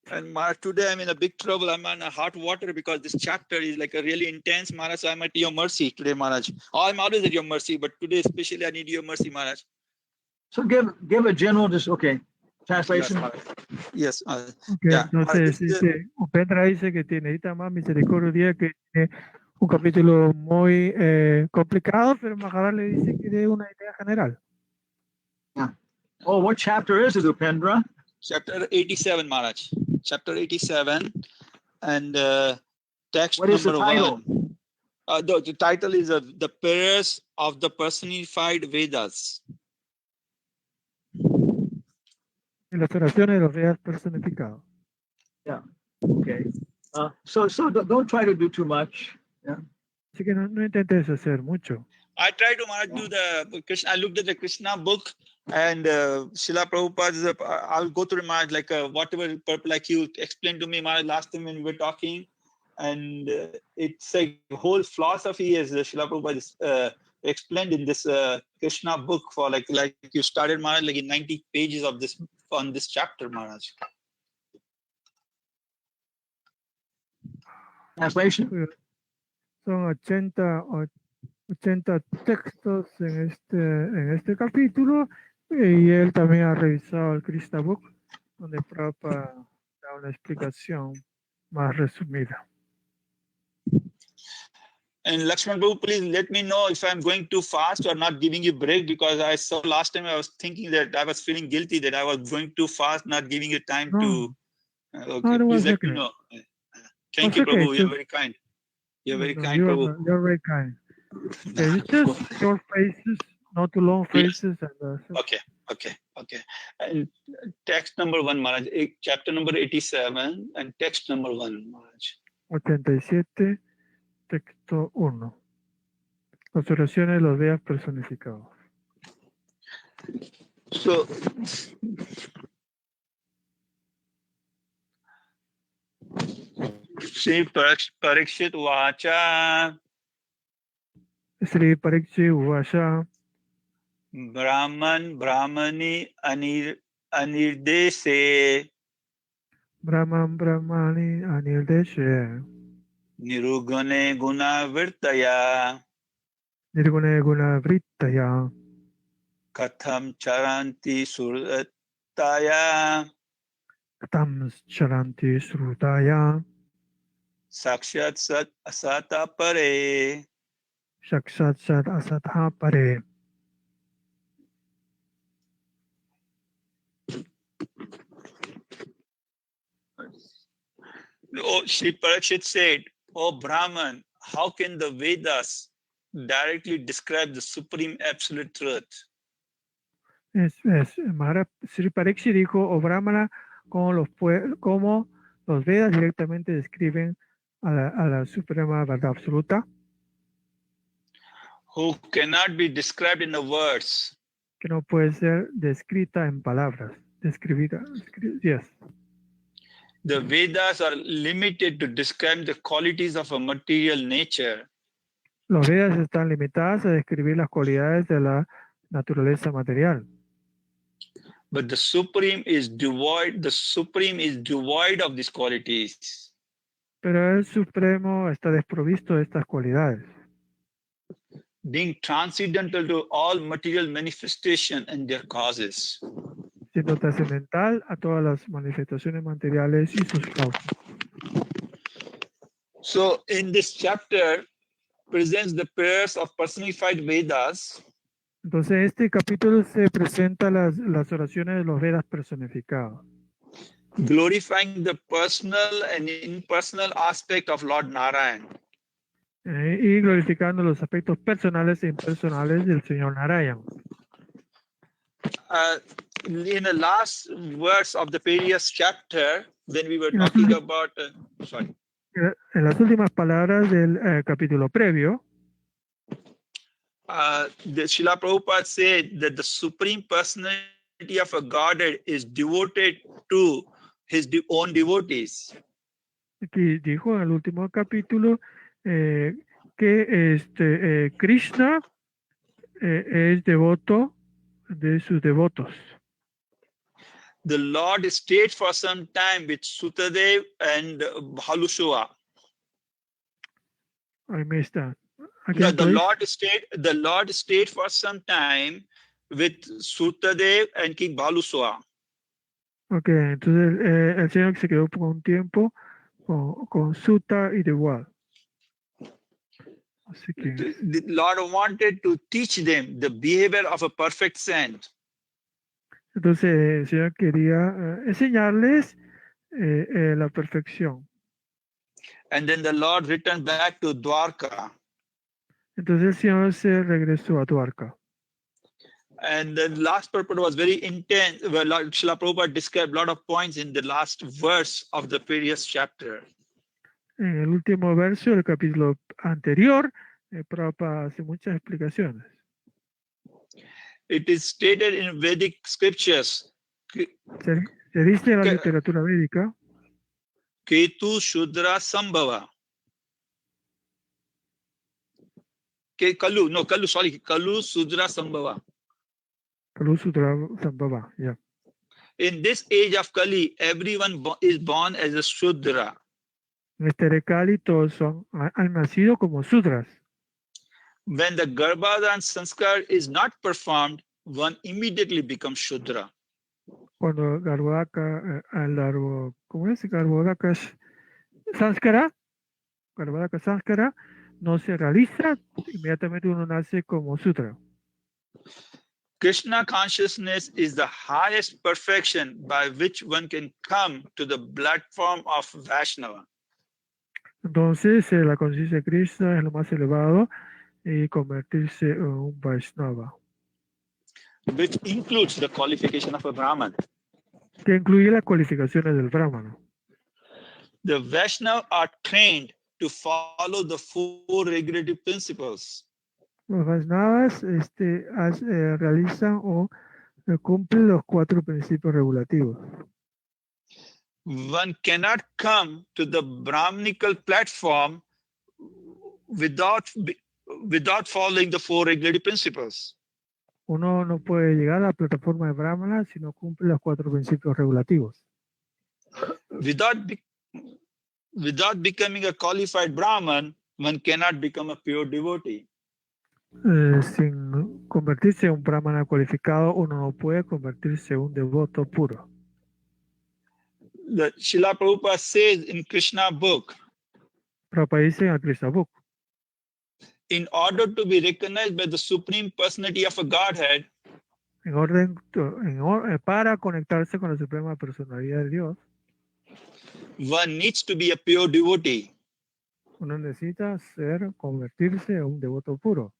And Maharaj, today I'm in a big trouble. I'm on a hot water because this chapter is like a really intense, Maharaj. So I'm at your mercy today, Maharaj. I'm always at your mercy, but today especially I need your mercy, Maharaj. So give a general, translation. Yes. Okay, Yeah, entonces Upendra dice que necesita más misericordia, que tiene un capítulo muy complicado, pero Maharaj le dice que dé una idea general. Yeah. Oh, what chapter is it, Upendra? Chapter 87, Maharaj. Chapter 87, and text What is the number title? 1. The title is The Prayers of the Personified Vedas. Las oraciones de los Vedas personificados. Yeah. Okay. So don't try to do too much. Yeah. Así que no intentes hacer mucho. I tried to Maharaj do the Krishna. I looked at the Krishna book and Srila Prabhupada's. I'll go through Maharaj like whatever, like you explained to me Maharaj last time when we were talking, and it's like whole philosophy is Srila Prabhupada explained in this Krishna book for like you started Maharaj like in 90 pages of this on this chapter Maharaj. Translation. Son 80 textos en este capítulo, y él también ha revisado el Krishna Book, donde Prabhupada da una explicación más resumida. And Lakshman Prabhu, please let me know if I'm going too fast or not giving you break, because I saw last time I was thinking that I was feeling guilty that I was going too fast, not giving you time to. Okay, please let me know. Thank you, Prabhu. You're very kind. You're very kind, Prabhu. You're very kind. It's just short phrases, not too long phrases. And, Okay. And text number 1, Maharaj. Chapter number 87 and text number 1, Maharaj. 87, texto 1. Las oraciones de los Vedas personificados. So, Sri Parikshit Vacha Sri Parikshit Vacha Brahman Brahmani Anirdese Brahman Brahmani Anirdeshe Nirugane Guna Virtaya Nirgune Guna Vrittaya Katham Charanti Surataya Katam Charanti Srutaya Sakshat Sat Asata Pare. Shakshat Sat Asatha Pare. Oh, Sri Parikshit said, "Oh Brahman, how can the Vedas directly describe the supreme absolute truth?" Maharaj Sri Parikshit dijo, o Brahmana, como los Vedas directamente describen a la suprema verdad absoluta, who cannot be described in the words. Que no puede ser descrita en palabras. Describida. Yes. The Vedas are limited to describe the qualities of a material nature. Los Vedas están limitadas a describir las cualidades de la naturaleza material. But the Supreme is devoid. The Supreme is devoid of these qualities. Pero el Supremo está desprovisto de estas cualidades. Being transcendental to all material manifestation and their causes. Siendo trascendental a todas las manifestaciones materiales y sus causas. So in this chapter presents the pairs of personified Vedas. Entonces este capítulo se presenta las oraciones de los Vedas personificados. Glorifying the personal and impersonal aspect of Lord Narayan. Y glorificando los aspectos personales e impersonales del Señor Narayan. In the last verse of the previous chapter, when we were talking about, En las últimas palabras del capítulo previo, the Srila Prabhupada said that the supreme personality of a Godhead is devoted to his own devotees. Aquí dijo en el último capítulo que Krishna es devoto de sus devotos. The Lord stayed for some time with Sutadev and Bhalushoa. I missed that. No, the Lord stayed for some time with Sutadev and King Bhalushoa. Ok, entonces el Señor se quedó por un tiempo con Suta y Dewa. Así que the Lord wanted to teach them the behavior of a perfect saint. Entonces el Señor quería enseñarles la perfección. And then the Lord returned back to Dwarka. Entonces el Señor se regresó a Dwarka. And the last purport was very intense. Well, Srila Prabhupada described a lot of points in the last verse of the previous chapter. En el último verso del capítulo anterior Prabhupada hace muchas explicaciones. It is stated in Vedic scriptures. Se dice en la literatura védica Ketu Shudra Sambhava. Kalu Sudra Sambhava. Kalu Sutra Sambhava, ya. In this age of Kali, everyone is born as a Shudra. En este de Kali todos han nacido como Sudras. When the Garbhadhan Sanskar is not performed, one immediately becomes Shudra. Cuando Garbhodaka, ¿cómo es? Garbhodaka Sanskara, Garbhodaka Sanskara no se realiza, inmediatamente uno nace como Sutra. Krishna consciousness is the highest perfection by which one can come to the platform of Vaishnava. Entonces, la conciencia de Krishna es lo más elevado y convertirse en un Vaishnava. Which includes the qualification of a Brahman. Que incluye las cualificaciones del Brahmana. The Vaishnava are trained to follow the 4 regulative principles. Los Vaishnavas realizan o cumplen los 4 principios regulativos. One cannot come to the Brahmanical platform without following the 4 regulative principles. Uno no puede llegar a la plataforma de Brahmana si no cumple los 4 principios regulativos. Without becoming a qualified Brahman, one cannot become a pure devotee. Sin convertirse en un Brahmana cualificado, uno no puede convertirse en un devoto puro. The Srila Prabhupada says in Krishna book, Prabhupada dice en el Krishna book, in order to be recognized by the Supreme Personality of a Godhead, para conectarse con la Suprema Personalidad de Dios, one needs to be a pure devotee. Uno necesita convertirse en un devoto puro.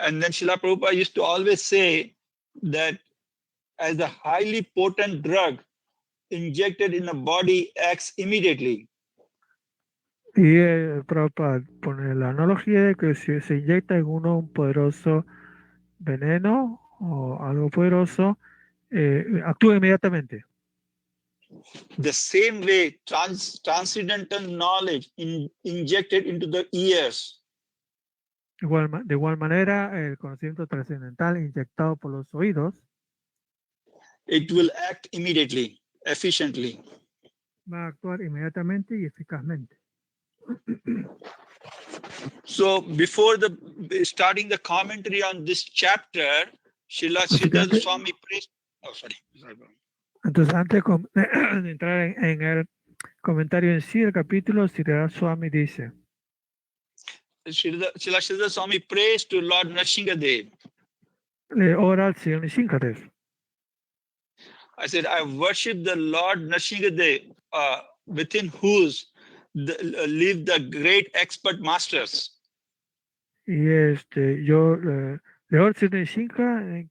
And then Srila Prabhupada used to always say that as a highly potent drug injected in the body acts immediately. Y Prabhupada pone la analogía de que si se inyecta en uno un poderoso veneno o algo poderoso, actúa inmediatamente. The same way transcendental knowledge injected into the ears. De igual manera, el conocimiento trascendental inyectado por los oídos, it will act immediately, efficiently. Va a actuar inmediatamente y eficazmente. So before starting the commentary on this chapter, Srila Swami praised. Oh, sorry. Entonces, antes de entrar en el comentario en sí del capítulo, Srila Swami dice, Srila Swami prays to Lord Nrsingadev. Le ora al Señor Nrsingadev. I said, I worship the Lord Nrsingadev, within whose live the great expert masters. Y yo le oro al Señor Nrsinga,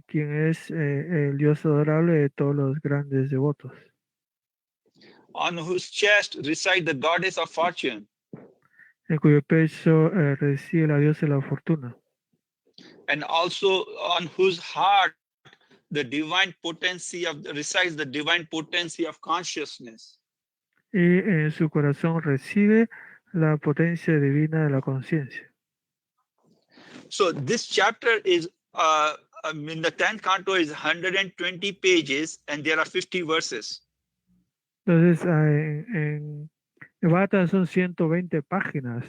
quien es el Dios adorable de todos los grandes devotos. On whose chest reside the goddess of fortune. En cuyo pecho reside la diosa de la fortuna. And also on whose heart the divine potency resides the divine potency of consciousness. Y en su corazón reside la potencia divina de la conciencia. So this chapter is in the 10th canto is 120 pages and there are 50 verses. Entonces en Bhagavatam son 120 páginas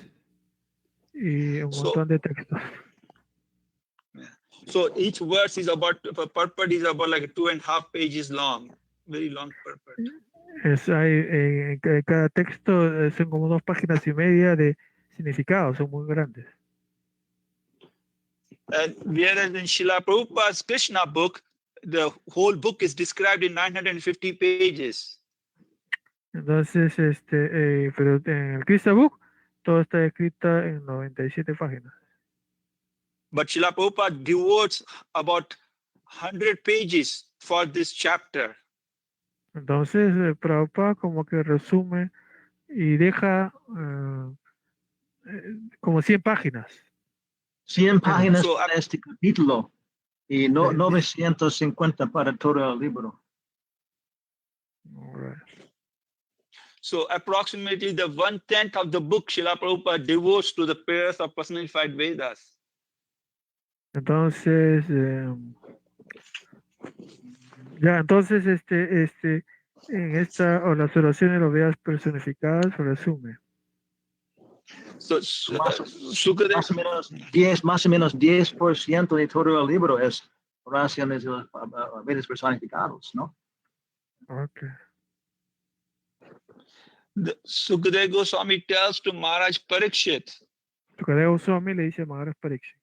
y un montón de textos. So each verse is about, purport is about like 2.5 pages long, very long purport. Cada texto son como 2 páginas y media de significado, son muy grandes. And whereas in Srila Prabhupada's Krishna book, the whole book is described in 950 pages. Entonces, pero en el Krishna book, todo está escrito en 97 páginas. But Srila Prabhupada devotes about 100 pages for this chapter. Entonces, Prabhupada como que resume y deja como 100 páginas. 100 páginas So, para este capítulo y 950 para todo el libro. All right. So approximately the 1/10 of the book Srila Prabhupada devotes to the prayers of personified Vedas. Entonces, entonces en esta o las oraciones de los Vedas personificadas se resume. So Sukadev, Más o menos 10% de todo el libro es oraciones de los Vedas personificados, ¿no? Okay. Sukadev Goswami tells to Maharaj Parikshit, Sukadeva Swami le dice a Maharaj Parikshit,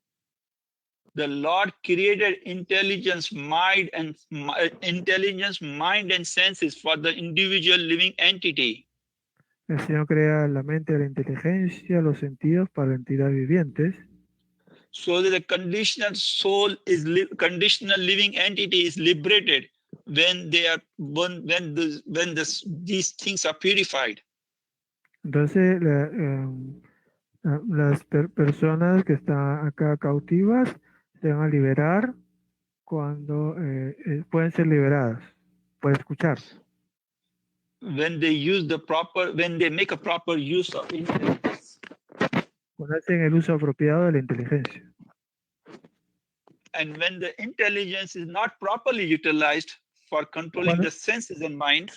the Lord created intelligence, mind, and senses for the individual living entity. el Señor crea la mente, la inteligencia, los sentidos para entidades vivientes, So that the conditional soul is conditional living entity is liberated when they are these things are purified. entonces las personas que están acá cautivas se van a liberar cuando pueden ser liberadas, pueden escuchar. When they make a proper use of intelligence. Cuando hacen el uso apropiado de la inteligencia. And when the intelligence is not properly utilized for controlling the senses and mind,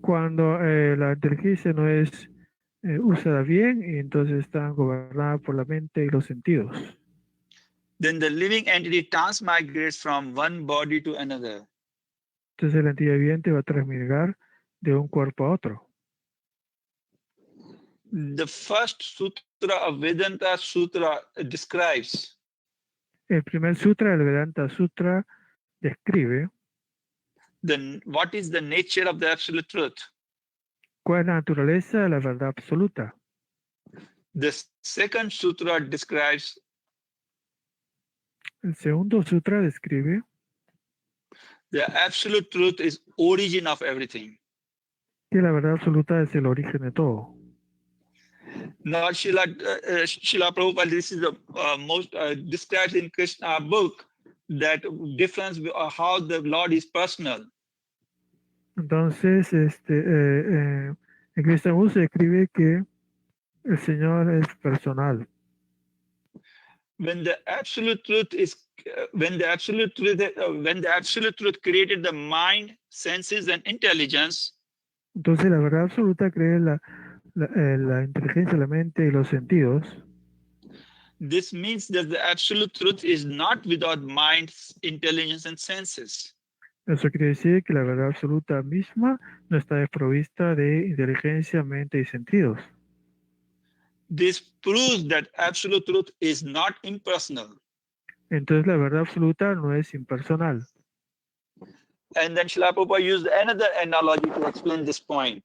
cuando la inteligencia no es usada bien y entonces están gobernadas por la mente y los sentidos. then the living entity transmigrates from one body to another. Entonces la entidad viviente va a transmigrar de un cuerpo a otro. The first sutra of Vedanta Sutra describes El primer sutra, el Vedanta Sutra, describe what is the nature of the absolute truth. cuál es la naturaleza de la verdad absoluta. The second sutra describes El segundo sutra describe the absolute truth is origin of everything. que la verdad absoluta es el origen de todo. Now, Srila Prabhupada, this is the most described in Krishna book, that difference how the Lord is personal. Entonces, en Krishna Bus se escribe que el Señor es personal. When the absolute truth created the mind, senses, and intelligence, Entonces, la verdad absoluta crea la inteligencia, la mente y los sentidos. this means that the absolute truth is not without mind, intelligence, and senses. Eso quiere decir que la verdad absoluta misma no está desprovista de inteligencia, mente y sentidos. This proves that absolute truth is not impersonal. Entonces, la verdad absoluta no es impersonal. And then Srila Prabhupada used another analogy to explain this point.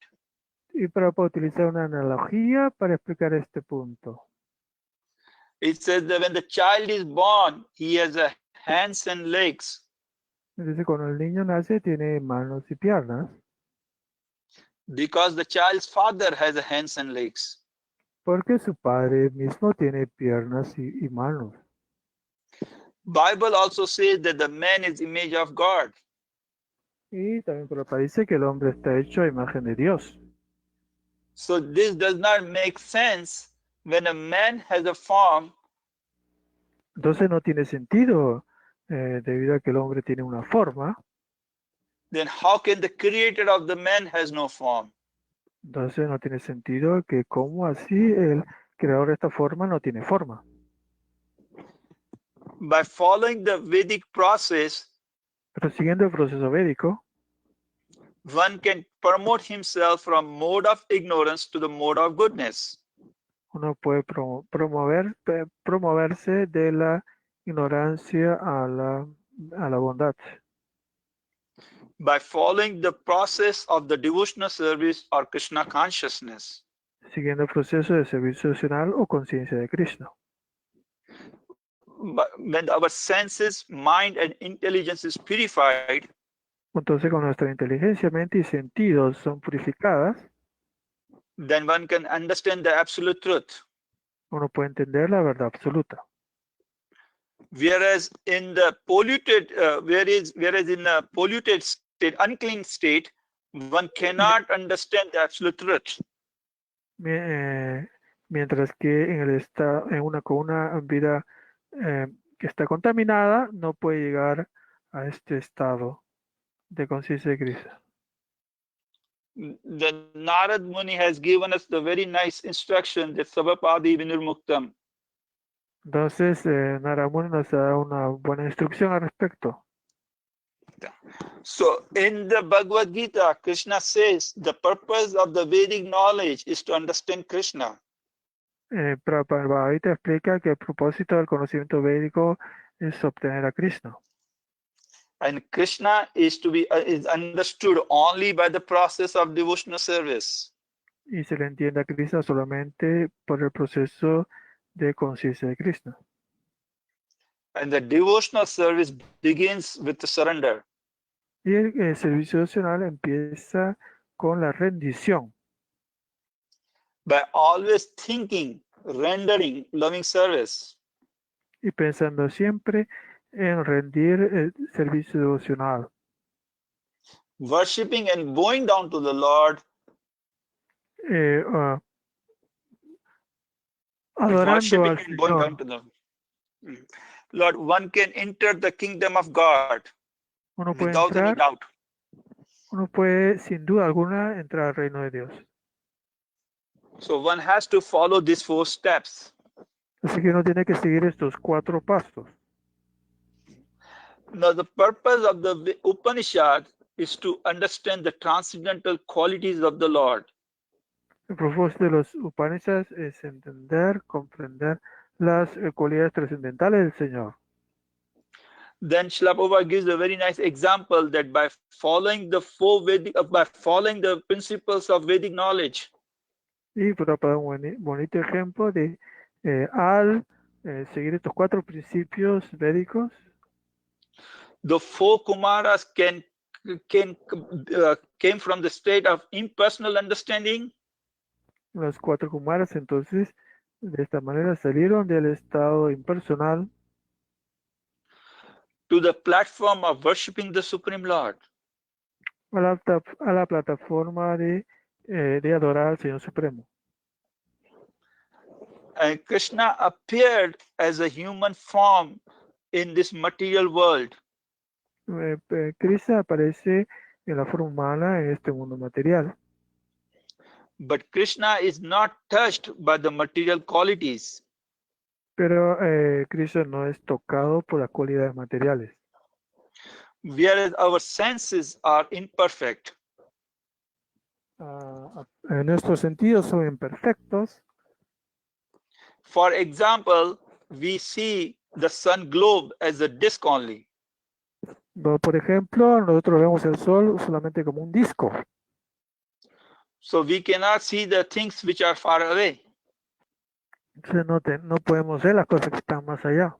Y para utilizar una analogía para explicar este punto. It says that when the child is born, he has hands and legs. Entonces, cuando el niño nace, tiene manos y piernas, Because the child's father has hands and legs. porque su padre mismo tiene piernas y manos. Bible also says that the man is image of God. Y también por la palabra dice que el hombre está hecho a imagen de Dios. So this does not make sense when a man has a form. Entonces no tiene sentido debido a que el hombre tiene una forma. Then how can the creator of the man has no form? Entonces no tiene sentido que como así el creador de esta forma no tiene forma. By following the Vedic process, Pero siguiendo el proceso védico, one can promote himself from mode of ignorance to the mode of goodness. uno puede promoverse de la ignorancia a la bondad. By following the process of the devotional service or Krishna consciousness. Siguiendo el proceso de servicio devocional o conciencia de Krishna. But when our senses, mind, and intelligence is purified, Entonces, con nuestra inteligencia, mente y sentidos son purificadas, then one can understand the absolute truth. uno puede entender la verdad absoluta. Whereas in the polluted, whereas in a polluted state, unclean state, one cannot understand the absolute truth. Mientras que con una vida que está contaminada, no puede llegar a este estado de conciencia de Krishna. The Narad Muni has given us the very nice instruction that Sabapadi Vinurmuktam. Entonces, Narad Muni nos da una buena instrucción al respecto. So in the Bhagavad Gita, Krishna says the purpose of the Vedic knowledge is to understand Krishna. Prabhupada ahorita explica que el propósito del conocimiento védico es obtener a Krishna. And Krishna is to be is understood only by the process of devotional service. Y se le entiende a Krishna solamente por el proceso de conciencia de Krishna. And the devotional service begins with the surrender. Y el servicio devocional empieza con la rendición. By always thinking, rendering, loving service. Y pensando siempre en rendir el servicio devocional. Worshipping and bowing down to the Lord. Adorando al Worshipping and bowing down Señor. to the Lord, one can enter the kingdom of God Uno puede without any entrar, doubt. uno puede sin duda alguna entrar al reino de Dios. So one has to follow these 4 steps. Así que uno tiene que seguir estos 4 pasos. Now the purpose of the Upanishad is to understand the transcendental qualities of the Lord. El propósito de los Upanishads es entender, comprender las cualidades trascendentales del Señor. Then Srila Prabhupada gives a very nice example that by following the following the principles of Vedic knowledge, Y Prabhupada un bonito ejemplo de al seguir estos 4 principios védicos, the 4 Kumaras came from the state of impersonal understanding. los 4 Kumaras entonces de esta manera salieron del estado impersonal To the platform of worshipping the Supreme Lord. a la plataforma de adorar al Señor Supremo. And Krishna appeared as a human form in this material world. Krishna aparece en la forma humana en este mundo material. But Krishna is not touched by the material qualities. Pero Krishna no es tocado por las cualidades materiales. Whereas our senses are imperfect. En estos sentidos son imperfectos. For example, we see the sun globe as a disk only. Por ejemplo, nosotros vemos el sol solamente como un disco. So we cannot see the things which are far away. Entonces no podemos ver las cosas que están más allá.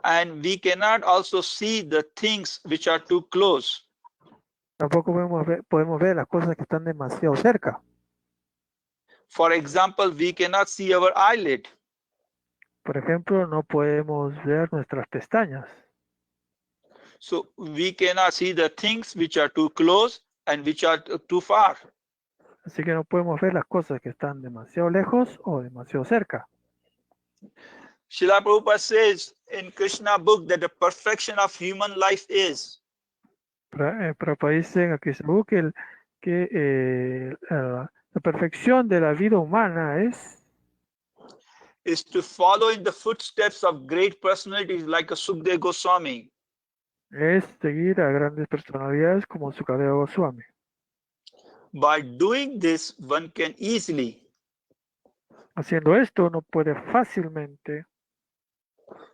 And we cannot also see the things which are too close. Tampoco podemos ver las cosas que están demasiado cerca. For example, we cannot see our eyelid. Por ejemplo, no podemos ver nuestras pestañas. So we cannot see the things which are too close and which are too far. Así que no podemos ver las cosas que están demasiado lejos o demasiado cerca. Srila Prabhupada says in Krishna book that the perfection of human life is Prabhupada dice en Krishna Book que la perfección de la vida humana is to follow in the footsteps of great personalities like a Sukadeva Goswami. Es seguir a grandes personalidades como Sukadeva Goswami. By doing this, one can easily Haciendo esto, uno puede fácilmente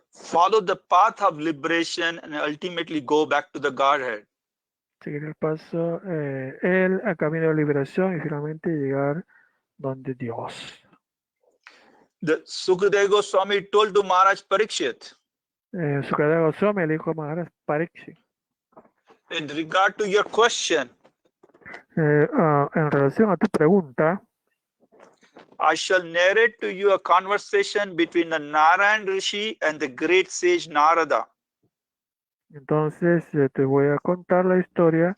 follow the path of liberation and ultimately go back to the Godhead. seguir el paso, el camino de liberación y finalmente llegar donde Dios. The Sukadeva Goswami told to Maharaj Parikshit, Sukadeva Goswami le dijo a Maharaj Parikshit, in regard to your question, en relación a tu pregunta, I shall narrate to you a conversation between the Narayan Rishi and the great sage Narada. Entonces te voy a contar la historia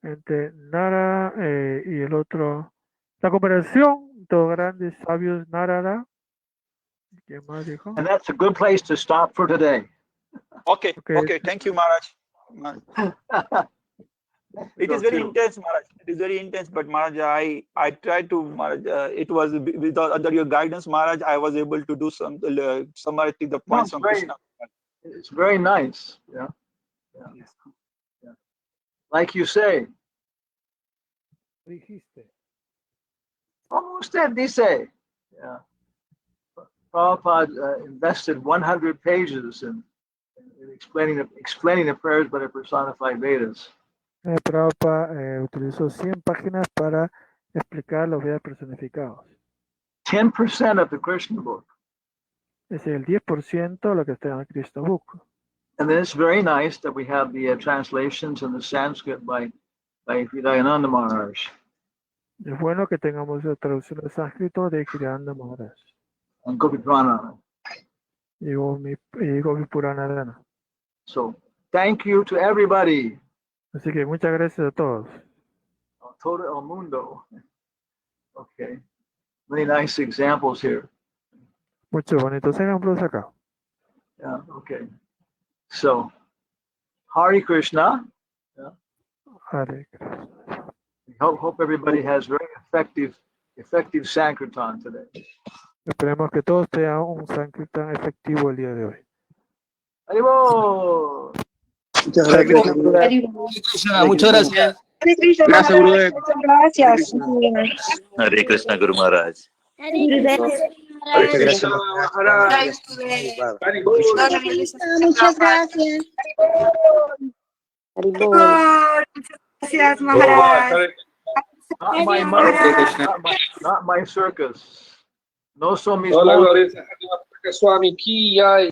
entre Nara y el otro, la conversación de los grandes sabios Narada. ¿Quién más dijo? And that's a good place to stop for today. Okay, Okay. okay, thank you, Maharaj. It is very intense, Maharaj. It is very intense, but Maharaj, I tried to, Maharaj, it was under your guidance, Maharaj, I was able to do some, summarizing the points from Krishna. It's very nice. Yeah. Yeah. Yes. Yeah. Like you say. Dijiste. Como usted dice. Yeah. Prabhupada invested 100 pages in explaining the prayers by the personified Vedas. Prabhupada utilizó 100 páginas para explicar los Vedas personificados. 10% of the Krishna book. Es el 10% de lo que está en el Krishna book. And then it's very nice that we have the translations in the Sanskrit by Hridayananda Maharaj. Es bueno que tengamos la traducción al sánscrito de Hridayananda Maharaj And Gopipranana. y Gopi Puranadana. So thank you to everybody. Así que muchas gracias a todos. Todo el mundo. Okay. Many nice examples here. Muchos bonitos ejemplos acá. Yeah, okay. So, Hare Krishna. Yeah. Hare Krishna. Hope everybody has very effective Sankirtan today. Esperemos que todos tengan un Sankirtan efectivo el día de hoy. ¡Haribol! Muchas gracias. Muchas gracias. Gracias, Gurudev. Gracias. Hare Krishna, Guru Maharaj. Hare Krishna. Muchas gracias. Gracias, Maharaj. Not my circus. No so mis Hola, Gloria. Swami, ki jai.